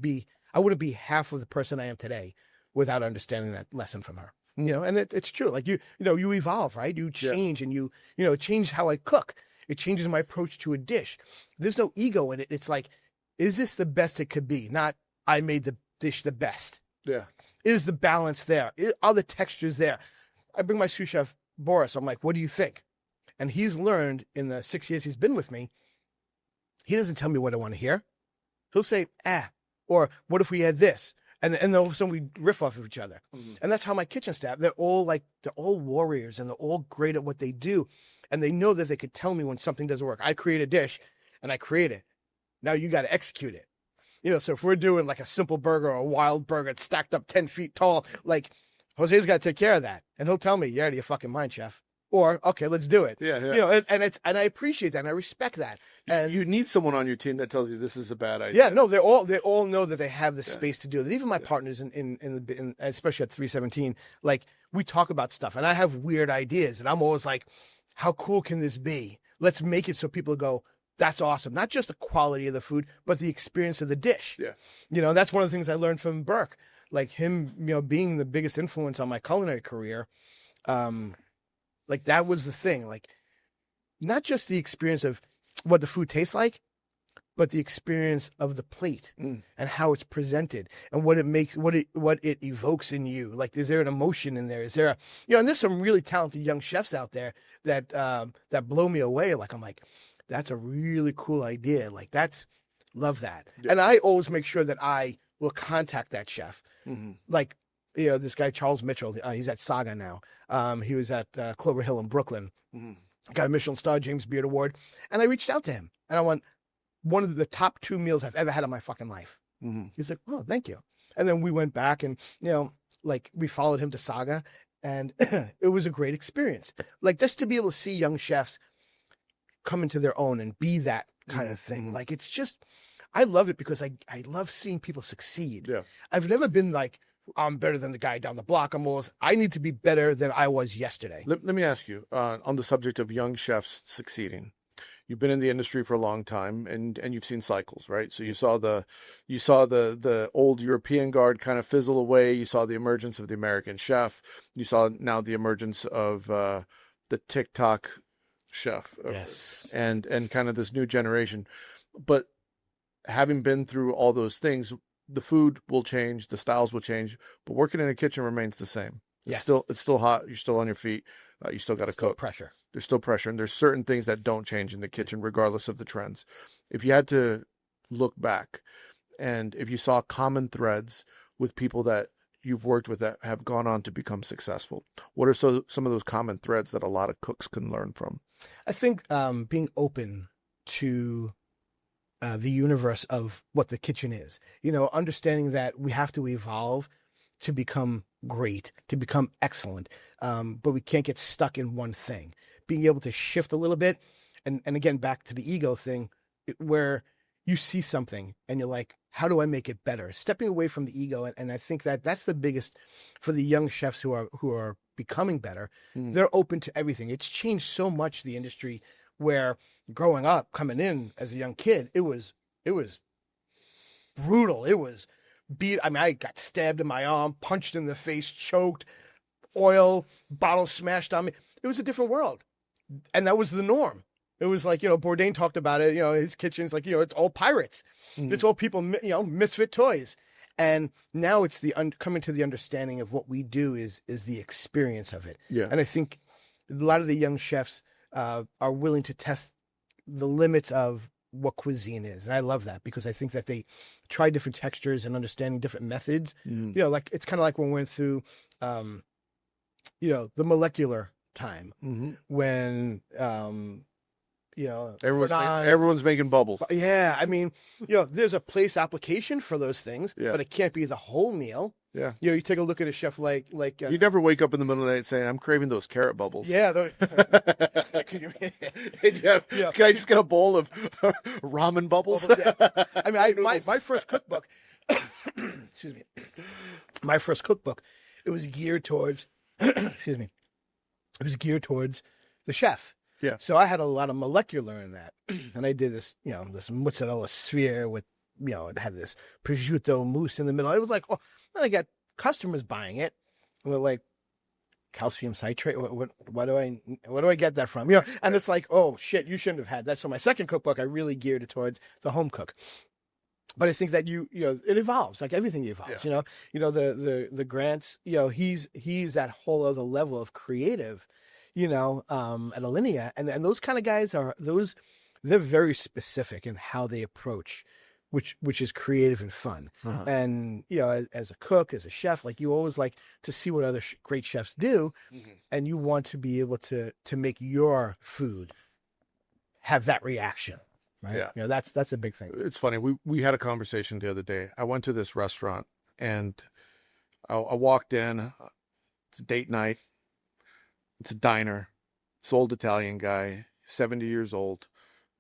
be half of the person I am today without understanding that lesson from her, you know? And it's true. Like you evolve, right? You change and you change how I cook. It changes my approach to a dish. There's no ego in it. It's like, is this the best it could be? Not I made the dish the best. Yeah. Is the balance there? Are the textures there? I bring my sous chef Boris, I'm like, what do you think? And he's learned in the 6 years he's been with me, he doesn't tell me what I want to hear. He'll say, or what if we had this? And then all of a sudden we riff off of each other. Mm-hmm. And that's how my kitchen staff, they're all warriors and they're all great at what they do. And they know that they could tell me when something doesn't work. I create a dish and I create it. Now you got to execute it. You know, so if we're doing like a simple burger or a wild burger, it's stacked up 10 feet tall, like Jose's got to take care of that. And he'll tell me, you're out of your fucking mind, chef. Or, okay, let's do it. Yeah. You know, and I appreciate that and I respect that. And you need someone on your team that tells you this is a bad idea. Yeah, no, they all know that they have the space to do it. Even my partners in especially at 317, like we talk about stuff and I have weird ideas and I'm always like, how cool can this be? Let's make it so people go, that's awesome. Not just the quality of the food, but the experience of the dish. Yeah. You know, that's one of the things I learned from Burke. Like him, you know, being the biggest influence on my culinary career, like that was the thing. Like, not just the experience of what the food tastes like, but the experience of the plate and how it's presented and what it makes, what it evokes in you. Like, is there an emotion in there? Is there and there's some really talented young chefs out there that blow me away. Like, I'm like, that's a really cool idea. Like, love that. Yeah. And I always make sure that I will contact that chef. Mm-hmm. Like, this guy, Charles Mitchell, he's at Saga now. He was at Clover Hill in Brooklyn. Mm-hmm. Got a Michelin star, James Beard Award. And I reached out to him and I went, one of the top 2 meals I've ever had in my fucking life. Mm-hmm. He's like, oh, thank you. And then we went back and, like we followed him to Saga and it was a great experience. Like, just to be able to see young chefs come into their own and be that kind of thing. Like, it's just, I love it because I love seeing people succeed. Yeah. I've never been like, I'm better than the guy down the block. I need to be better than I was yesterday. Let me ask you, on the subject of young chefs succeeding, you've been in the industry for a long time and you've seen cycles, right? So you saw the old European guard kind of fizzle away. You saw the emergence of the American chef. You saw now the emergence of the TikTok chef. Yes. And kind of this new generation. But having been through all those things, the food will change, the styles will change, but working in a kitchen remains the same. It's still hot. You're still on your feet. You still got to cook. Pressure. There's still pressure, and there's certain things that don't change in the kitchen, regardless of the trends. If you had to look back, and if you saw common threads with people that you've worked with that have gone on to become successful, what are some of those common threads that a lot of cooks can learn from? I think being open to the universe of what the kitchen is. Understanding that we have to evolve to become great, to become excellent, but we can't get stuck in one thing. Being able to shift a little bit, and again, back to the ego thing, where you see something and you're like, how do I make it better? Stepping away from the ego, and I think that's the biggest for the young chefs who are becoming better. They're open to everything. It's changed so much, the industry, where growing up, coming in as a young kid, it was brutal. It was beat. I mean, I got stabbed in my arm, punched in the face, choked, oil, bottles smashed on me. It was a different world. And that was the norm. It was like, Bourdain talked about it, his kitchen's like, it's all pirates. It's all people, misfit toys. And now it's coming to the understanding of what we do is the experience of it. Yeah. And I think a lot of the young chefs are willing to test the limits of what cuisine is. And I love that, because I think that they try different textures and understanding different methods. Like it's kind of like when we went through, the molecular time when, everyone's making bubbles. Yeah. I mean, there's a place application for those things, but it can't be the whole meal. Yeah. You take a look at a chef like you never wake up in the middle of the night saying, I'm craving those carrot bubbles. Yeah. Can I just get a bowl of ramen bubbles? Yeah. I mean, my first cookbook, excuse me, it was geared towards, excuse me, it was geared towards the chef. Yeah. So I had a lot of molecular in that. And I did this, this mozzarella sphere with, it had this prosciutto mousse in the middle. It was like, oh, then I got customers buying it. And we're like, calcium citrate? Why do I get that from? And it's like, oh shit, you shouldn't have had that. So my second cookbook, I really geared it towards the home cook. But I think that it evolves, like everything evolves. Yeah. The Grants, he's that whole other level of creative, at Alinea, and those kind of guys they're very specific in how they approach, which is creative and fun. Uh-huh. And as a cook, as a chef, like you always like to see what other great chefs do, and you want to be able to make your food have that reaction. Right? Yeah. That's a big thing. It's funny. We had a conversation the other day. I went to this restaurant and I walked in. It's a date night. It's a diner. This old Italian guy, 70 years old,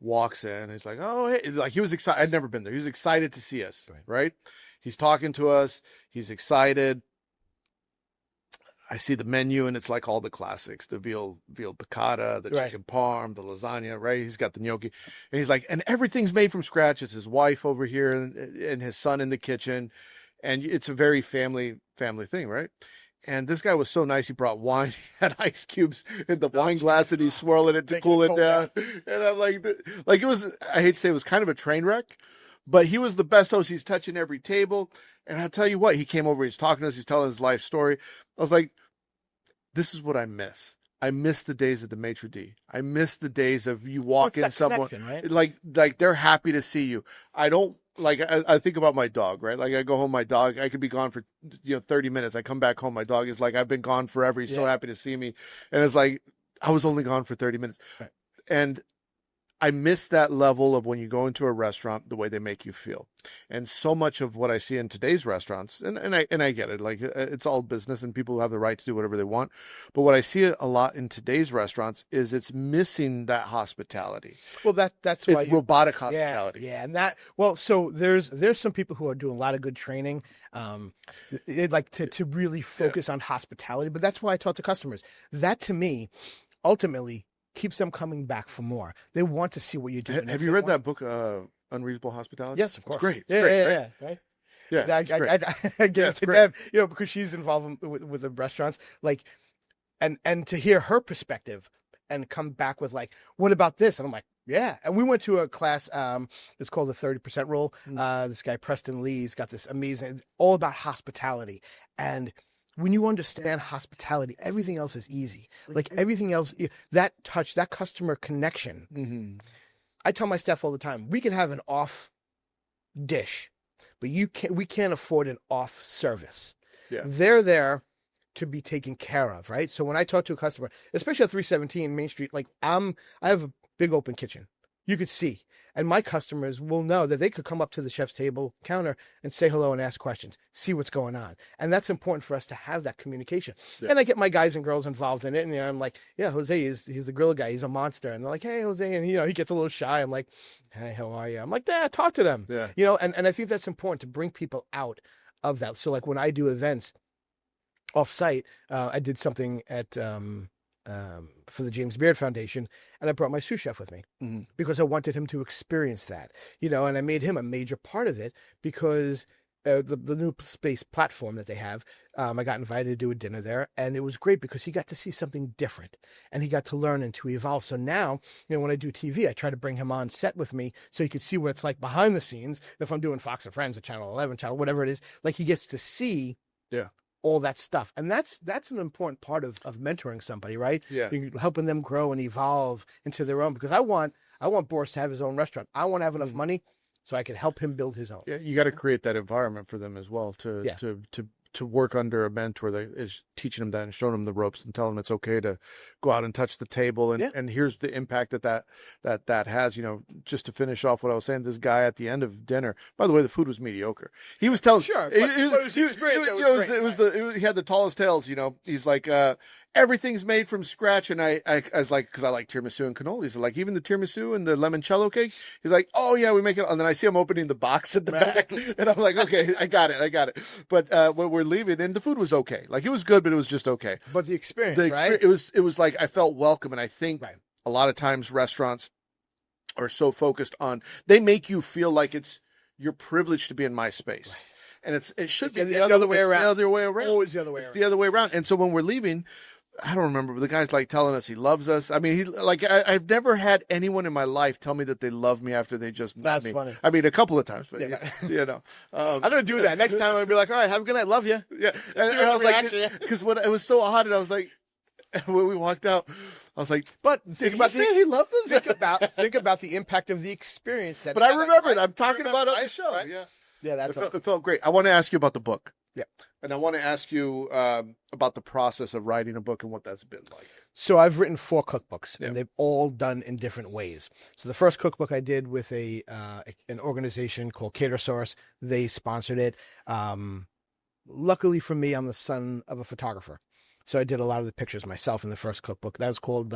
walks in. He's like, oh, hey. Like, he was excited. I'd never been there. He was excited to see us, right? He's talking to us. He's excited. I see the menu, and it's like all the classics, the veal piccata, the chicken parm, the lasagna, right? He's got the gnocchi. And he's like, and everything's made from scratch. It's his wife over here and his son in the kitchen. And it's a very family thing, right? And this guy was so nice. He brought wine. He had ice cubes in the wine glass, and he's swirling it to cool it down. And I'm like it was, I hate to say it was kind of a train wreck, but he was the best host. He's touching every table. And I'll tell you what, he came over, he's talking to us, he's telling his life story. I was like, this is what I miss. I miss the days of the maitre d'. I miss the days of you walk in someone, right? like they're happy to see you. I don't, like, I think about my dog, right? Like, I go home, my dog, I could be gone for 30 minutes. I come back home, my dog is like, I've been gone forever. He's so happy to see me. And it's like, I was only gone for 30 minutes. Right. And I miss that level of when you go into a restaurant, the way they make you feel. And so much of what I see in today's restaurants, and I get it, like, it's all business and people have the right to do whatever they want. But what I see a lot in today's restaurants is it's missing that hospitality. Well, that's why it's robotic hospitality. Yeah. And so there's some people who are doing a lot of good training. They'd like to really focus on hospitality, but that's why I talk to customers. That, to me, ultimately keeps them coming back for more. They want to see what you do. Have you read that book, Unreasonable Hospitality? Yes, of course. It's great. It's great, right? Right? Yeah, I give it to Deb, because she's involved with the restaurants, like, and to hear her perspective and come back with like, what about this? And I'm like, yeah. And we went to a class, it's called the 30% Rule. This guy, Preston Lee's got this amazing, all about hospitality. And when you understand hospitality, everything else is easy. Like everything else, that touch, that customer connection. Mm-hmm. I tell my staff all the time, we can have an off dish, but we can't afford an off service. Yeah. They're there to be taken care of, right? So when I talk to a customer, especially at 317 Main Street, like I have a big open kitchen. you could see. And my customers will know that they could come up to the chef's table counter and say hello and ask questions, see what's going on. And that's important for us to have that communication. Yeah. And I get my guys and girls involved in it. And I'm like, yeah, Jose he's the grill guy. He's a monster. And they're like, hey, Jose. And, he gets a little shy. I'm like, hey, how are you? I'm like, yeah, talk to them. Yeah. And I think that's important to bring people out of that. So like when I do events off site, I did something at, for the James Beard Foundation, and I brought my sous chef with me because I wanted him to experience that, and I made him a major part of it because the new space platform that they have, I got invited to do a dinner there, and it was great because he got to see something different and he got to learn and to evolve. So now, when I do TV, I try to bring him on set with me so he could see what it's like behind the scenes. If I'm doing Fox and Friends or Channel 11, whatever it is, like he gets to see all that stuff. And that's an important part of mentoring somebody, right? Yeah. You're helping them grow and evolve into their own, because I want Boris to have his own restaurant. I want to have enough money so I can help him build his own. Yeah, you got to create that environment for them as well to work under a mentor that is teaching them that and showing them the ropes and telling them it's okay to go out and touch the table. And here's the impact that has, just to finish off what I was saying, this guy at the end of dinner, by the way, the food was mediocre. He was telling, he had the tallest tales, he's like, everything's made from scratch. And I was like, because I like tiramisu and cannolis, so like even the tiramisu and the limoncello cake, he's like, oh yeah, we make it. And then I see him opening the box at the back, and I'm like, okay, I got it. But when we're leaving, and the food was okay. Like it was good, but it was just okay. But the experience, right? It was like I felt welcome. And I think a lot of times restaurants are so focused on, they make you feel like you're privileged to be in my space. Right. And it should be the other way around. Always the other way around. The other way around. And so when we're leaving, I don't remember, but the guy's like telling us he loves us. I mean, I've never had anyone in my life tell me that they love me after they just met me. Funny. I mean, a couple of times, but I'm going to do that. Next time I'm going to be like, all right, have a good night. Love you. Yeah. And I was like, because when it was so odd, and I was like, when we walked out, I was like, but think about he loved us. Think about the impact of the experience. But I remember that. I'm talking about it on the show. Right? Yeah, it felt great. I want to ask you about the book. Yeah. And I want to ask you about the process of writing a book and what that's been like. So I've written 4 cookbooks, and they've all done in different ways. So the first cookbook I did with an organization called Catersource. They sponsored it. Luckily for me, I'm the son of a photographer. So I did a lot of the pictures myself in the first cookbook. That was called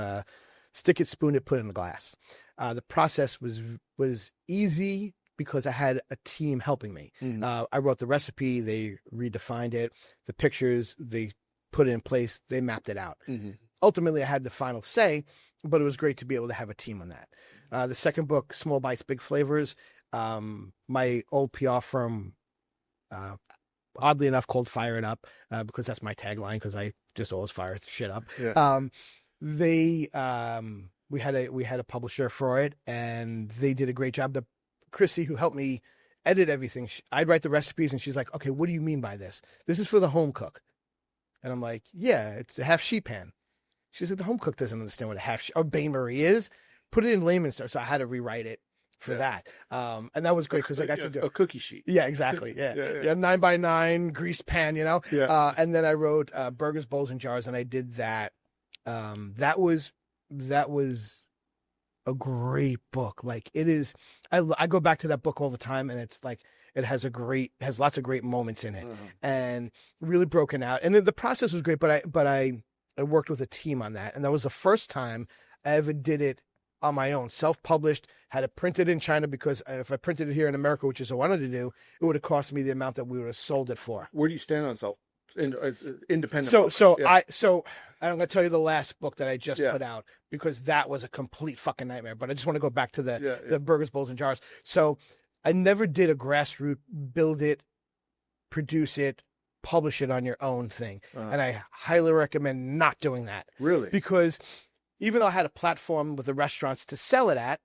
Stick It, Spoon It, Put It in a Glass. The process was easy because I had a team helping me. I wrote the recipe, they redefined it, the pictures, they put it in place, they mapped it out. Ultimately, I had the final say, but it was great to be able to have a team on that. The second book, Small Bites, Big Flavors, my old PR firm, oddly enough, called Fire It Up, because that's my tagline, because I just always fire shit up. Yeah. We had a publisher for it, and they did a great job. Chrissy, who helped me edit everything, I'd write the recipes, and she's like, okay, what do you mean by this? This is for the home cook. And I'm like, yeah, it's a half sheet pan. She's like, the home cook doesn't understand what a half sheet or Bain Marie is. Put it in layman's terms. So I had to rewrite it for that. And that was great because I got to do a cookie sheet. Yeah, exactly. Yeah. 9x9 grease pan, Yeah. And then I wrote Burgers, Bowls, and Jars, and I did that. That was a great book. Like it is, I go back to that book all the time, and it's like, it has lots of great moments in it, and really broken out. And the process was great, but I worked with a team on that. And that was the first time I ever did it on my own, self-published, had it printed in China, because if I printed it here in America, which is what I wanted to do, it would have cost me the amount that we would have sold it for. Where do you stand on independent? So I'm going to tell you the last book that I just put out, because that was a complete fucking nightmare. But I just want to go back to the Burgers, Bowls, and Jars. So I never did a grassroots build it, produce it, publish it on your own thing. And I highly recommend not doing that. Really? Because even though I had a platform with the restaurants to sell it at,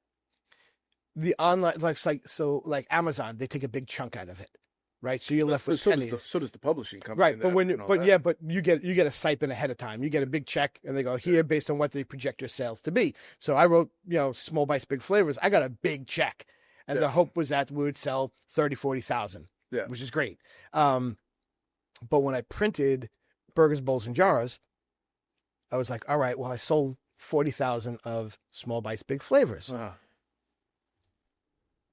the online, like Amazon, they take a big chunk out of it. Right, so you're left with pennies. So does the publishing company. Right, but you get a stipend ahead of time. You get a big check, and they go here based on what they project your sales to be. So I wrote, Small Bites, Big Flavors. I got a big check, and the hope was that we would sell 30,000-40,000, which is great. But when I printed Burgers, Bowls, and Jars, I was like, all right, well, I sold 40,000 of Small Bites, Big Flavors.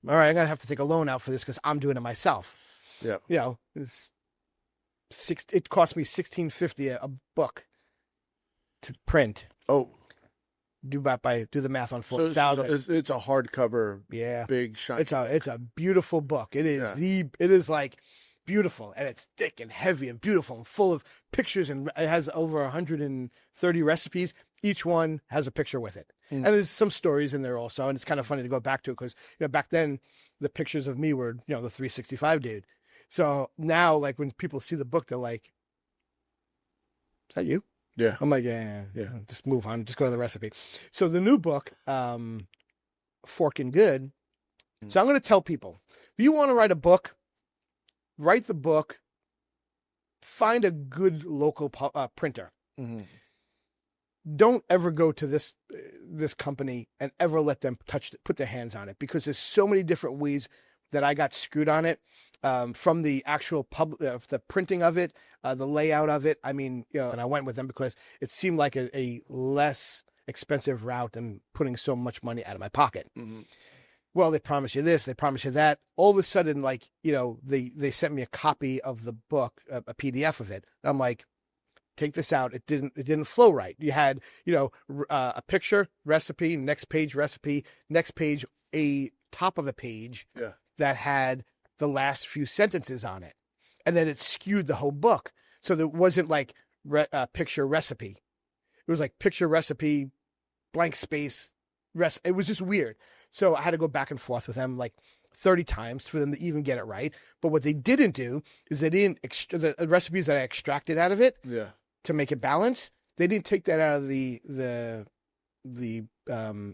all right, I'm gonna have to take a loan out for this because I'm doing it myself. Yeah. You know, it cost me $16.50 a book to print. Oh, do the math on 4,000. So it's a hardcover, yeah, big shiny. It's a beautiful book. It is it is like beautiful, and it's thick and heavy and beautiful and full of pictures, and it has over 130 recipes. Each one has a picture with it, and there's some stories in there also. And it's kind of funny to go back to it because back then the pictures of me were the 365 dude. So now, like when people see the book, they're like, "Is that you?" Yeah. I'm like, yeah. Just move on. Just go to the recipe. So the new book, Forking Good. So I'm going to tell people, if you want to write a book, write the book, find a good local printer. Mm-hmm. Don't ever go to this company and ever let them put their hands on it, because there's so many different ways that I got screwed on it. From the actual the printing of it, the layout of it. I mean, and I went with them because it seemed like a less expensive route than putting so much money out of my pocket. Mm-hmm. Well, they promise you this, they promise you that. All of a sudden, like, they sent me a copy of the book, a PDF of it. I'm like, take this out. It didn't flow right. You had, a picture, recipe, next page, a top of a page that had the last few sentences on it, and then it skewed the whole book. So there wasn't like picture recipe. It was like picture recipe, blank space, it was just weird. So I had to go back and forth with them like 30 times for them to even get it right. But what they didn't do is they didn't the recipes that I extracted out of it to make it balance. They didn't take that out of the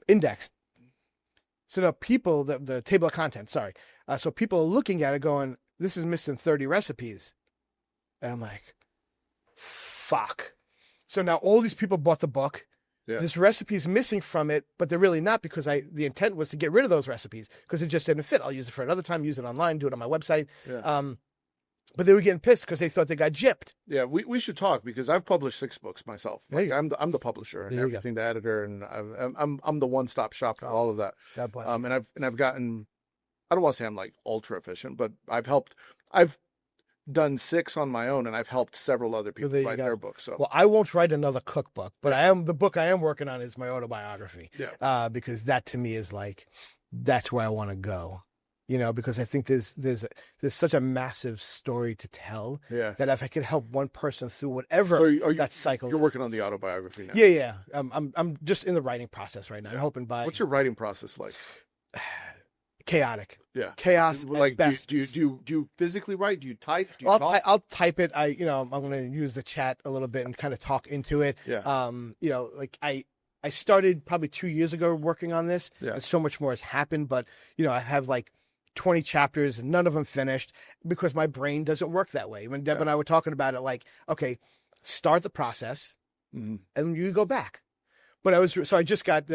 index. So now people, the table of contents, sorry. So people are looking at it going, this is missing 30 recipes. And I'm like, fuck. So now all these people bought the book. Yeah. This recipe is missing from it, but they're really not, because the intent was to get rid of those recipes because it just didn't fit. I'll use it for another time, use it online, do it on my website. Yeah. But they were getting pissed because they thought they got gypped. Yeah, we should talk, because I've published 6 books myself. Like, I'm the publisher and everything, the editor, and I'm the one-stop shop for all of that. God bless. And I've gotten, I don't want to say I'm like ultra efficient, but I've done 6 on my own, and I've helped several other people write their books. So, well, I won't write another cookbook, but the book I am working on is my autobiography. Yeah. Because that to me is like, that's where I want to go. Because I think there's such a massive story to tell that if I could help one person through whatever that cycle You're working on the autobiography now. Yeah. I'm just in the writing process right now. I'm hoping by. What's your writing process like? Chaotic. Yeah. Chaos. Like, best. Do you physically write? Do you type? Do you talk? I'll type it. I'm going to use the chat a little bit and kind of talk into it. Yeah. Like I started probably 2 years ago working on this. Yeah. And so much more has happened, but I have like 20 chapters and none of them finished because my brain doesn't work that way. When Deb and I were talking about it, like, okay, start the process and you go back. But I just got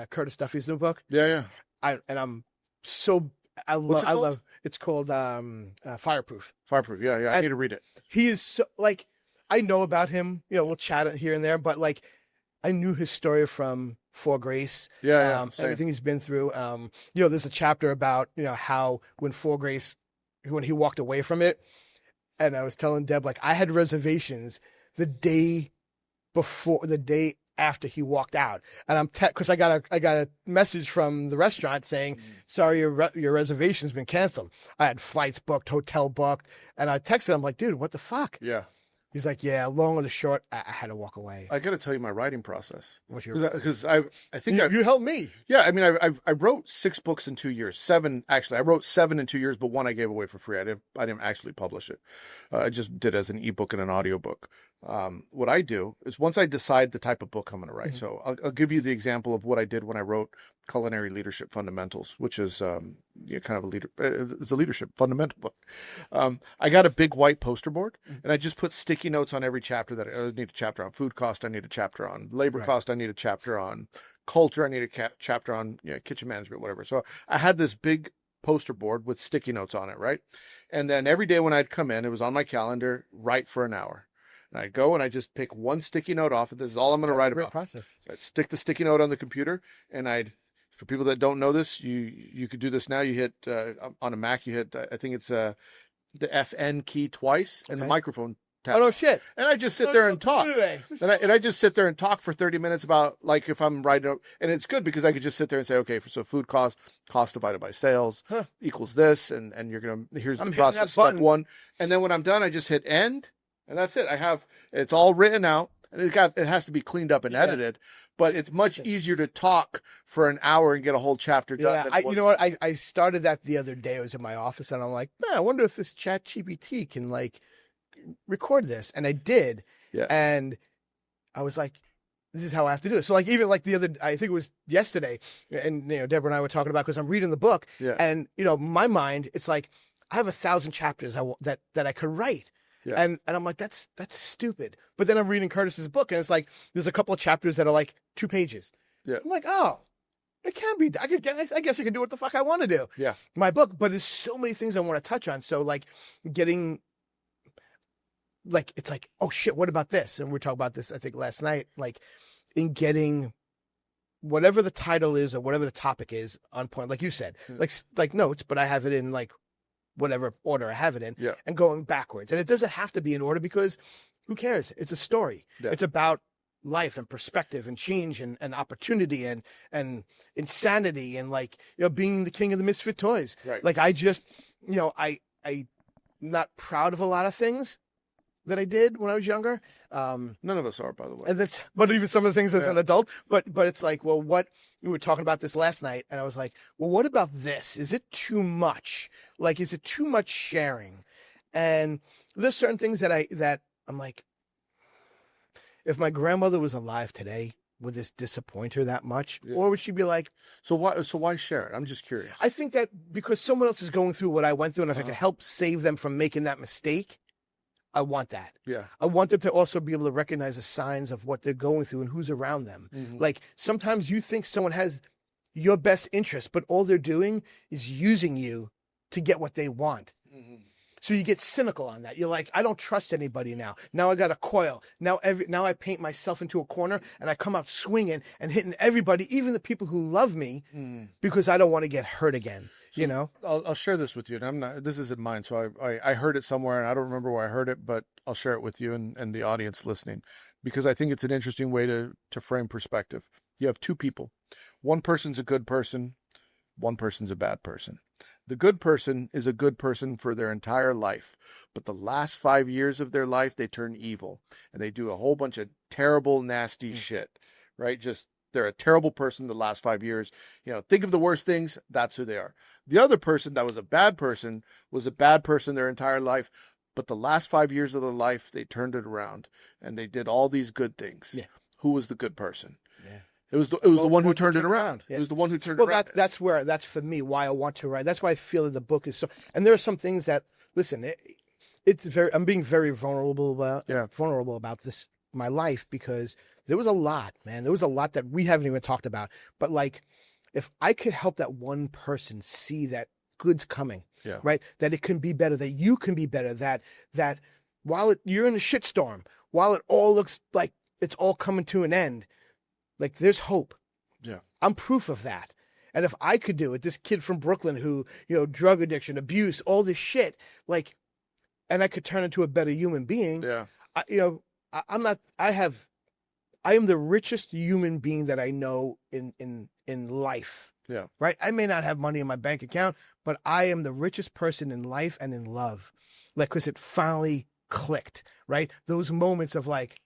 Curtis Duffy's new book. Yeah. I love it's called Fireproof. Fireproof. Yeah. I need to read it. He is so, like, I know about him, we'll chat here and there, but like, I knew his story from For Grace. Everything he's been through. There's a chapter about, how when For Grace, when he walked away from it, and I was telling Deb, like, I had reservations the day after he walked out, and because I got a message from the restaurant saying, sorry, your reservation's been canceled. I had flights booked, hotel booked, and I texted him like, dude, what the fuck? Yeah. He's like, yeah, long or the short, I had to walk away. I got to tell you my writing process. What's your? Because I think you helped me. Yeah, I mean, I wrote 6 books in 2 years. 7 actually. I wrote 7 in 2 years, but 1 I gave away for free. I didn't actually publish it. I just did it as an ebook and an audiobook. What I do is, once I decide the type of book I'm going to write. So I'll give you the example of what I did when I wrote Culinary Leadership Fundamentals, which is kind of it's a leadership fundamental book. I got a big white poster board, and I just put sticky notes on every chapter. That I need a chapter on food cost. I need a chapter on labor cost. I need a chapter on culture. I need a chapter on kitchen management, whatever. So I had this big poster board with sticky notes on it, right? And then every day when I'd come in, it was on my calendar, write for an hour. And I'd go and I just pick one sticky note off, and this is all I'm going to write about. Process. I'd stick the sticky note on the computer, and I'd For people that don't know this, you could do this now. You hit on a Mac, you hit I think it's the FN key twice, and the microphone taps. Oh no shit! And I just sit there and talk. And I just sit there and talk for 30 minutes about, like, if I'm writing up, and it's good because I could just sit there and say, okay, so food cost divided by sales equals this, and you're gonna, here's the process, step one, and then when I'm done, I just hit end, and that's it. It's all written out, and it has to be cleaned up and edited. But it's much easier to talk for an hour and get a whole chapter done. Yeah, you know what? I started that the other day. I was in my office and I'm like, man, I wonder if this ChatGPT can like record this. And I did. Yeah. And I was like, this is how I have to do it. So like, even like the other, I think it was yesterday, and Deborah and I were talking about, because I'm reading the book, and my mind, it's like I have 1,000 chapters that I could write. Yeah. And I'm like, that's stupid. But then I'm reading Curtis's book, and it's like there's a couple of chapters that are like 2 pages. Yeah. I'm like, oh, it can be. I guess I can do what the fuck I want to do. Yeah. My book, but there's so many things I want to touch on. So like getting, like, it's like, oh shit, what about this? And we were talking about this, I think, last night. Like, in getting whatever the title is or whatever the topic is on point, like you said, like notes, but I have it in like whatever order I have it in, and going backwards. And it doesn't have to be in order, because who cares? It's a story. Yeah. It's about life and perspective and change and opportunity and insanity and, like, being the king of the misfit toys. Right. Like, I just, I'm not proud of a lot of things that I did when I was younger. None of us are, by the way. And but even some of the things as an adult, but it's like, well, what, we were talking about this last night, and I was like, well, what about this? Is it too much? Like, is it too much sharing? And there's certain things that I'm like, if my grandmother was alive today, would this disappoint her that much? Yeah. Or would she be like, so why share it? I'm just curious. I think that because someone else is going through what I went through, and if I can help save them from making that mistake, I want that. Yeah. I want them to also be able to recognize the signs of what they're going through and who's around them. Mm-hmm. Like, sometimes you think someone has your best interest, but all they're doing is using you to get what they want. Mm-hmm. So you get cynical on that. You're like, I don't trust anybody now. Now I got a coil. Now I paint myself into a corner, and I come out swinging and hitting everybody, even the people who love me, because I don't want to get hurt again. So I'll share this with you, and this isn't mine. So I heard it somewhere, and I don't remember where I heard it, but I'll share it with you and the audience listening, because I think it's an interesting way to frame perspective. You have 2 people. One person's a good person. One person's a bad person. The good person is a good person for their entire life, but the last 5 years of their life, they turn evil, and they do a whole bunch of terrible, nasty shit, right? Just, they're a terrible person the last 5 years. Think of the worst things. That's who they are. The other person that was a bad person their entire life, but the last 5 years of their life, they turned it around and they did all these good things. Yeah. Who was the good person? Yeah. It was the one who turned it around. Yeah. It was the one who turned it around. Well, that's for me why I want to write. That's why I feel that the book is so. And there are some things that, listen, I'm being very vulnerable about this, my life, because there was a lot, man. There was a lot that we haven't even talked about. But like, if I could help that one person see that good's coming, right? That it can be better, that you can be better, that while you're in a shitstorm, while it all looks like it's all coming to an end, like, there's hope. Yeah. I'm proof of that. And if I could do it, this kid from Brooklyn who, drug addiction, abuse, all this shit, like, and I could turn into a better human being. Yeah. I am the richest human being that I know in life. Yeah. Right. I may not have money in my bank account, but I am the richest person in life and in love. Like, because it finally clicked, right? Those moments of like,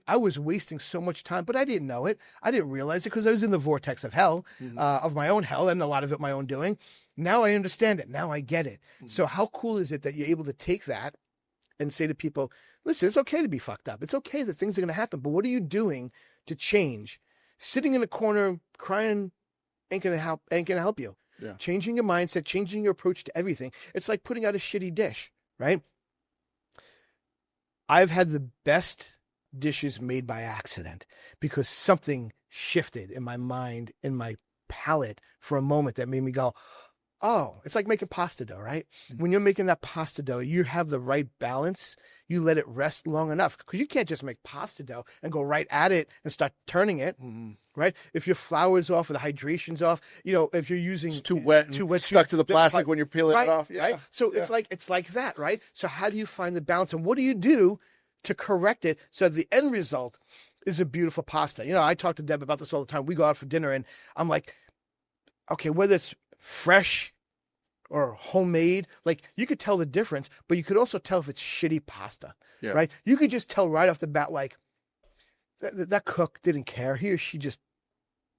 I was wasting so much time, but I didn't know it. I didn't realize it because I was in the vortex of hell, of my own hell, and a lot of it my own doing. Now I understand it. Now I get it. Mm-hmm. So how cool is it that you're able to take that and say to people, listen, it's okay to be fucked up. It's okay that things are going to happen, but what are you doing to change? Sitting in a corner crying ain't going to help you. Yeah. Changing your mindset, changing your approach to everything. It's like putting out a shitty dish, right? I've had the best dishes made by accident because something shifted in my mind, in my palate for a moment that made me go, Oh, it's like making pasta dough, right? Mm-hmm. When you're making that pasta dough, you have the right balance. You let it rest long enough because you can't just make pasta dough and go right at it and start turning it, right? If your flour's off or the hydration's off, if you're using it's too wet, stuck to the plastic when you're peeling it off. Yeah. Right? So it's like that, right? So how do you find the balance and what do you do to correct it so the end result is a beautiful pasta? I talk to Deb about this all the time. We go out for dinner and I'm like, okay, whether it's fresh or homemade, like you could tell the difference, but you could also tell if it's shitty pasta, right? You could just tell right off the bat, like that cook didn't care. He or she just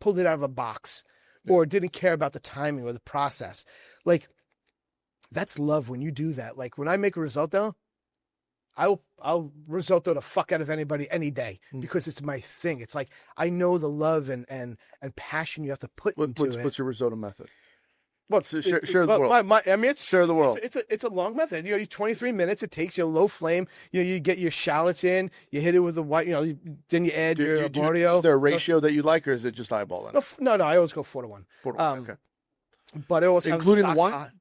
pulled it out of a box or didn't care about the timing or the process. Like that's love when you do that. Like when I make a risotto, I'll risotto the fuck out of anybody any day because it's my thing. It's like I know the love and passion you have to put into it. What's your risotto method? Well, share the world. Share the world. It's a long method. 23 minutes it takes. Low flame. You get your shallots in. You hit it with the white. Then you add your arborio. Is there a ratio that you like, or is it just eyeballing? No. I always go 4-to-1. 4-to-1. Okay. But I always including the wine.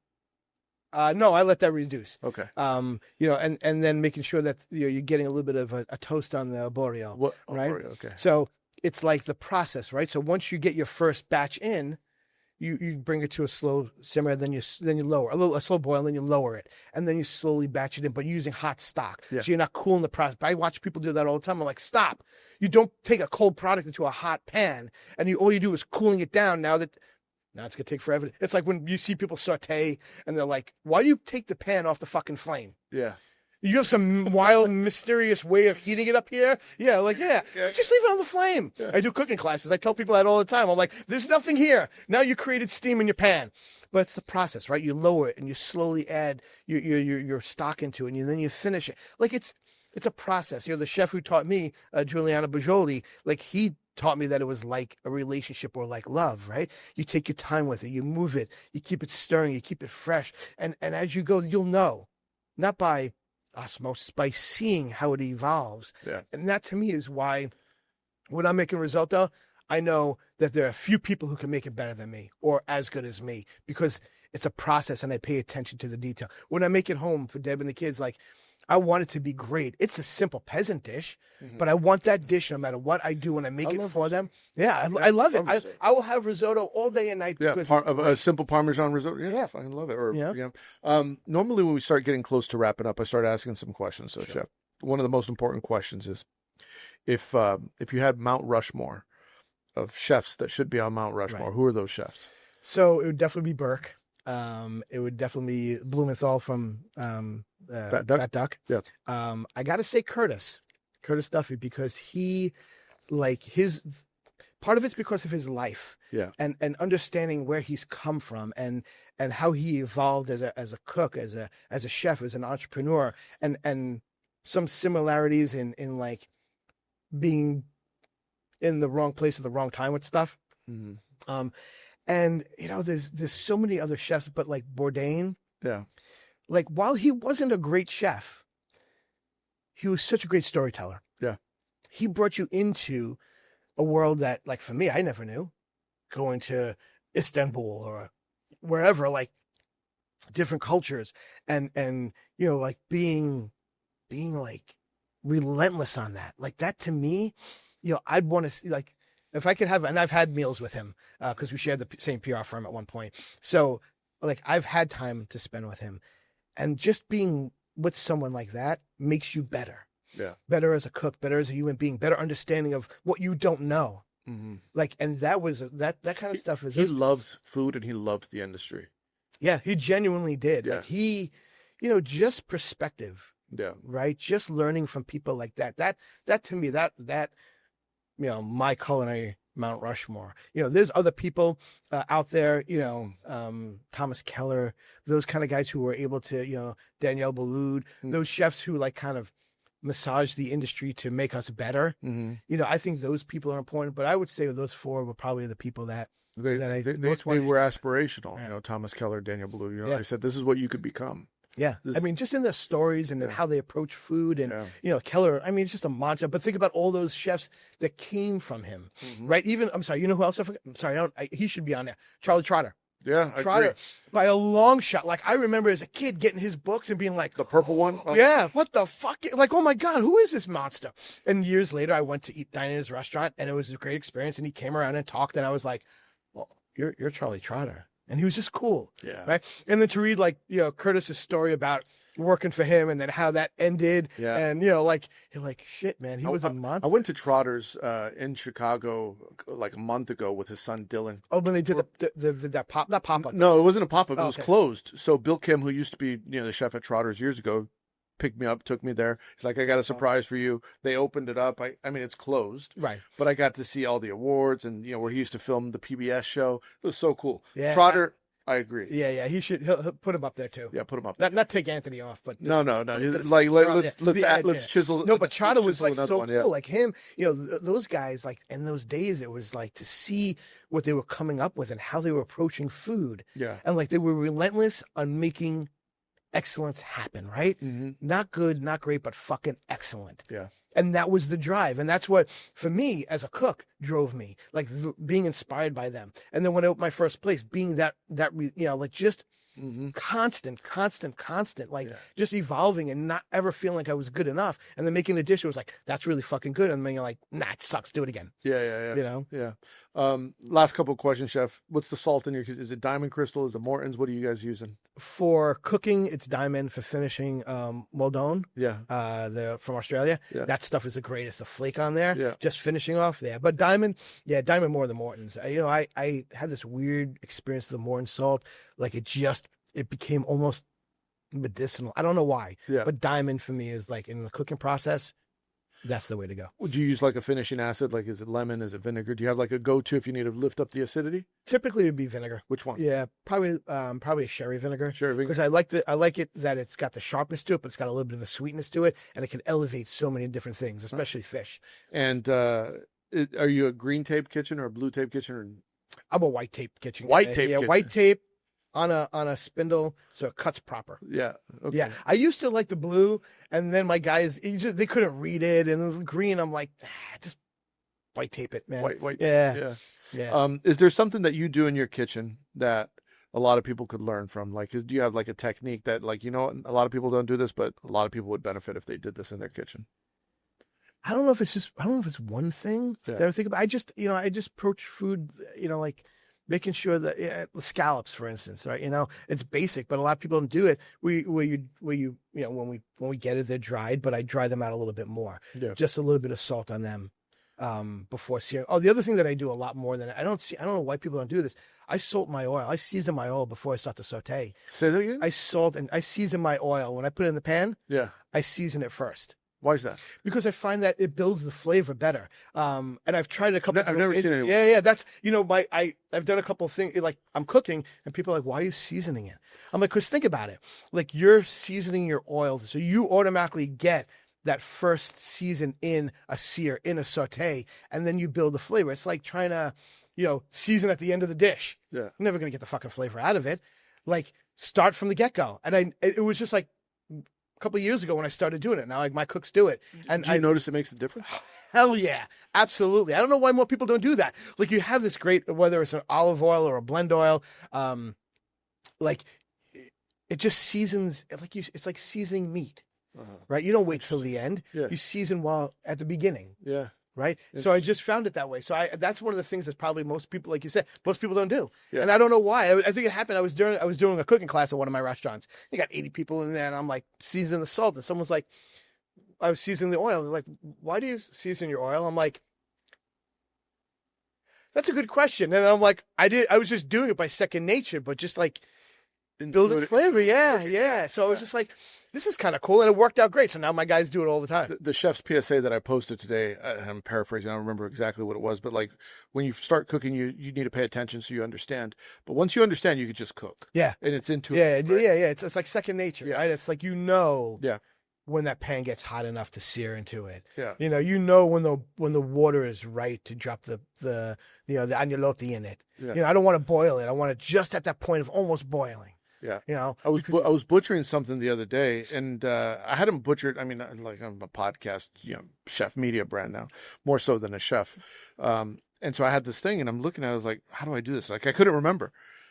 No, I let that reduce. Okay. And then making sure that you're getting a little bit of a toast on the arborio. Right. Okay. So it's like the process, right? So once you get your first batch in. You bring it to a slow simmer, then you lower a slow boil, and then you lower it, and then you slowly batch it in, but you're using hot stock, so you're not cooling the process. I watch people do that all the time. I'm like, stop! You don't take a cold product into a hot pan, and all you do is cooling it down. Now it's gonna take forever. It's like when you see people saute, and they're like, "Why do you take the pan off the fucking flame?" Yeah. You have some wild, mysterious way of heating it up here? Yeah, just leave it on the flame. Yeah. I do cooking classes. I tell people that all the time. I'm like, there's nothing here. Now you created steam in your pan. But it's the process, right? You lower it and you slowly add your stock into it, and then you finish it. Like it's a process. The chef who taught me, Giuliano Bajoli, like he taught me that it was like a relationship or like love, right? You take your time with it. You move it. You keep it stirring. You keep it fresh. And as you go, you'll know. Not by osmosis, by seeing how it evolves. Yeah. And that to me is why when I'm making risotto, I know that there are a few people who can make it better than me or as good as me because it's a process and I pay attention to the detail. When I make it home for Deb and the kids, like I want it to be great. It's a simple peasant dish, but I want that dish no matter what I do when I make it for them. Yeah, I love it. I will have risotto all day and night. Because a simple Parmesan risotto. Yeah, I love it. Normally when we start getting close to wrapping up, I start asking some questions. So, Chef, one of the most important questions is if you had Mount Rushmore of chefs that should be on Mount Rushmore, who are those chefs? So it would definitely be Burke. It would definitely be Blumenthal from Fat Duck. Yeah. I got to say Curtis Duffy, because he, like his part of it's because of his life. Yeah. And understanding where he's come from and how he evolved as a cook, as a chef, as an entrepreneur, and some similarities in like being in the wrong place at the wrong time with stuff. Mm-hmm. And there's so many other chefs, but like Bourdain. Yeah. Like while he wasn't a great chef, he was such a great storyteller. Yeah. He brought you into a world that, like for me, I never knew. Going to Istanbul or wherever, like different cultures and like being like relentless on that. Like that to me, I'd want to see, like, if I could have, and I've had meals with him because we shared the same PR firm at one point. So like I've had time to spend with him, and just being with someone like that makes you better. Yeah. Better as a cook, better as a human being, better understanding of what you don't know. Mm-hmm. Like, and that was that kind of stuff. He loves food and he loved the industry. Yeah, he genuinely did. Yeah. Like he, just perspective. Yeah. Right. Just learning from people like that. That to me, that my culinary Mount Rushmore. There's other people out there, Thomas Keller, those kind of guys who were able to, Danielle Boulud, those chefs who like kind of massage the industry to make us better. Mm-hmm. I think those people are important, but I would say those four were probably the people that they were aspirational. Yeah. Thomas Keller, Danielle Boulud, I said, this is what you could become. Yeah. Just in their stories and how they approach food and, Keller, it's just a mantra, but think about all those chefs that came from him, right? Even, I'm sorry, you know who else I forgot? I'm sorry, he should be on there. Charlie Trotter. Yeah, I Trotter, agree. by a long shot. Like, I remember as a kid getting his books and being like, the purple one. Yeah, what the fuck? Like, oh my God, who is this monster? And years later, I went to dine in his restaurant, and it was a great experience. And he came around and talked, and I was like, well, you're Charlie Trotter. And he was just cool. Yeah. Right. And then to read, like, Curtis's story about working for him and then how that ended. Yeah. And, you're like, shit, man, he was a monster. I went to Trotter's in Chicago like a month ago with his son Dylan. Oh, when they did that pop-up. No, it wasn't a pop-up. It was okay. closed. So Bill Kim, who used to be the chef at Trotter's years ago, picked me up, took me there. He's like, I got a surprise for you. They opened it up. I mean, it's closed. Right. But I got to see all the awards and, where he used to film the PBS show. It was so cool. Yeah. Trotter, I agree. Yeah. He'll put him up there too. Yeah, put him up. Not take Anthony off, but no. Let's chisel. No, but Trotter was like so one, cool. yeah. Like him, those guys, like in those days, it was like to see what they were coming up with and how they were approaching food. Yeah. And like they were relentless on making excellence happen, right? Mm-hmm. Not good, not great, but fucking excellent. Yeah. And that was the drive. And that's what, for me, as a cook, drove me, like being inspired by them. And then when I opened my first place, being that like just constant, like just evolving and not ever feeling like I was good enough. And then making the dish, it was like, that's really fucking good. And then you're like, nah, it sucks. Do it again. Yeah. Yeah. Last couple of questions, Chef. What's the salt in your? Is it Diamond Crystal? Is it Morton's? What are you guys using? For cooking, it's Diamond. For finishing, Moldone. Yeah. From Australia. Yeah. That stuff is the greatest. The flake on there. Yeah. Just finishing off there. But Diamond more than Morton's. I had this weird experience with the Morton salt. Like it became almost medicinal. I don't know why. Yeah. But Diamond for me is like in the cooking process. That's the way to go. Would you use like a finishing acid? Like, is it lemon? Is it vinegar? Do you have like a go-to if you need to lift up the acidity? Typically, it'd be vinegar. Which one? Yeah, probably a sherry vinegar. Sherry vinegar. Because I like it that it's got the sharpness to it, but it's got a little bit of a sweetness to it, and it can elevate so many different things, especially fish. And are you a green tape kitchen or a blue tape kitchen? Or... I'm a white tape kitchen. White tape. Yeah, kitchen. White tape on a spindle, so it cuts proper. Yeah. Okay. Yeah. I used to like the blue, and then my guys, they couldn't read it, and the green, I'm like, just white tape it, man. White. Yeah. Is there something that you do in your kitchen that a lot of people could learn from? Like, do you have like a technique that, like, a lot of people don't do this, but a lot of people would benefit if they did this in their kitchen? I don't know if it's one thing that I think about. I just approach food, like making sure that the scallops, for instance, right? It's basic, but a lot of people don't do it. When we get it, they're dried, but I dry them out a little bit more. Yeah. Just a little bit of salt on them before searing. Oh, the other thing that I do a lot more than I don't know why people don't do this. I salt my oil. I season my oil before I start to saute. Say that again? I salt and I season my oil. When I put it in the pan, I season it first. Why is that? Because I find that it builds the flavor better. And I've tried a couple. I've never seen it. Yeah. That's I've done a couple of things. Like I'm cooking, and people are like, "Why are you seasoning it?" I'm like, "Cause think about it. Like you're seasoning your oil, so you automatically get that first season in a sear, in a saute, and then you build the flavor. It's like trying to, season at the end of the dish. Yeah, you're never gonna get the fucking flavor out of it. Like start from the get go. And it was just like a couple of years ago when I started doing it. Now, like my cooks do it. And do you notice it makes a difference? Hell yeah, absolutely. I don't know why more people don't do that. Like you have this great, whether it's an olive oil or a blend oil, like it just seasons. It's like seasoning meat, right? You don't wait till the end. Yeah. You season while at the beginning. Yeah. Right. So I just found it that way. So that's one of the things that probably most people, like you said, most people don't do. Yeah. And I don't know why. I think it happened. I was doing a cooking class at one of my restaurants. You got 80 people in there, and I'm like seasoning the salt, and someone's like, I was seasoning the oil. They're like, why do you season your oil? I'm like, that's a good question. And I'm like, I was just doing it by second nature, but just like building flavor. Yeah. So I was just like, this is kind of cool, and it worked out great. So now my guys do it all the time. The chef's PSA that I posted today, I'm paraphrasing, I don't remember exactly what it was, but like when you start cooking, you need to pay attention so you understand. But once you understand, you can just cook. Yeah. And it's into it. Right? Yeah. It's like second nature, right? It's like when that pan gets hot enough to sear into it. Yeah. When the water is right to drop the agnolotti in it. Yeah. I don't want to boil it. I want it just at that point of almost boiling. Yeah. I was butchering something the other day, and I hadn't butchered. I mean, like I'm a podcast, chef media brand now, more so than a chef. And so I had this thing, and I'm looking at it, I was like, how do I do this? Like I couldn't remember.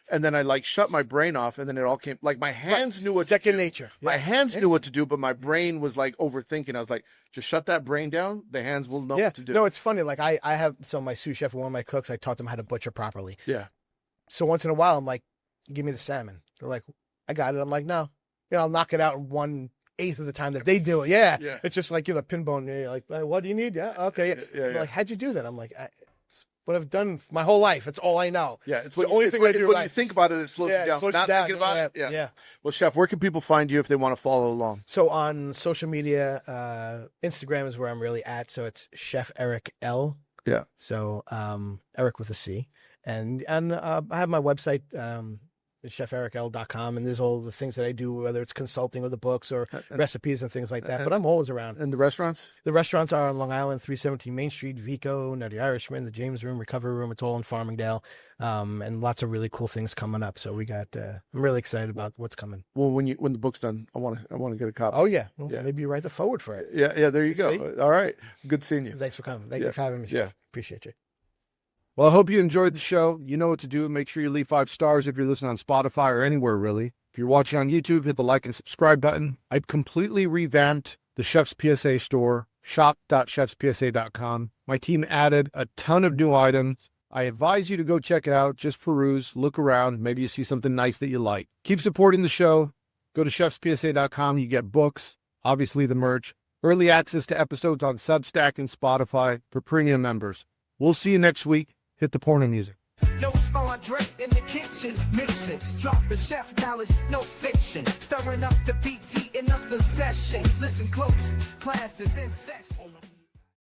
And then I like shut my brain off, and then it all came. Like my hands knew what second to do. nature. My hands knew what to do, but my brain was like overthinking. I was like, just shut that brain down. The hands will know what to do. No, it's funny. Like I have my sous chef, one of my cooks, I taught them how to butcher properly. Yeah. So once in a while, I'm like, give me the salmon. They're like, I got it. I'm like, no, I'll knock it out in 1/8 of the time that they do it. Yeah. It's just like, the pin bone. You're like, what do you need? Yeah. Okay. Yeah. Like, how'd you do that? I'm like, it's what I've done my whole life. It's all I know. Yeah. It's the only thing I do. When you think about it, it slows you down. Not thinking about it. Yeah. Well, Chef, where can people find you if they want to follow along? So on social media, Instagram is where I'm really at. So it's Chef Eric L. Yeah. So Eric with a C. And I have my website, chefericl.com, and there's all the things that I do, whether it's consulting or the books or recipes and things like that. But I'm always around. And the restaurants? The restaurants are on Long Island, 317 Main Street, Vico, Nutty Irishman, the James Room, Recovery Room. It's all in Farmingdale, and lots of really cool things coming up. So we got. I'm really excited about what's coming. Well, when the book's done, I want to get a copy. Oh yeah, maybe you write the forward for it. Yeah. There you go. See? All right. Good seeing you. Thanks for coming. Thank you for having me. Yeah. Appreciate you. Well, I hope you enjoyed the show. You know what to do. Make sure you leave 5 stars if you're listening on Spotify or anywhere, really. If you're watching on YouTube, hit the like and subscribe button. I've completely revamped the Chef's PSA store, shop.chefspsa.com. My team added a ton of new items. I advise you to go check it out. Just peruse, look around. Maybe you see something nice that you like. Keep supporting the show. Go to chefspsa.com. You get books, obviously the merch, early access to episodes on Substack and Spotify for premium members. We'll see you next week. Hit the porno music. No André in the kitchen, mixing, dropping chef knowledge, no fiction, stirring up the beats, heating up the session. Listen close, class is in session.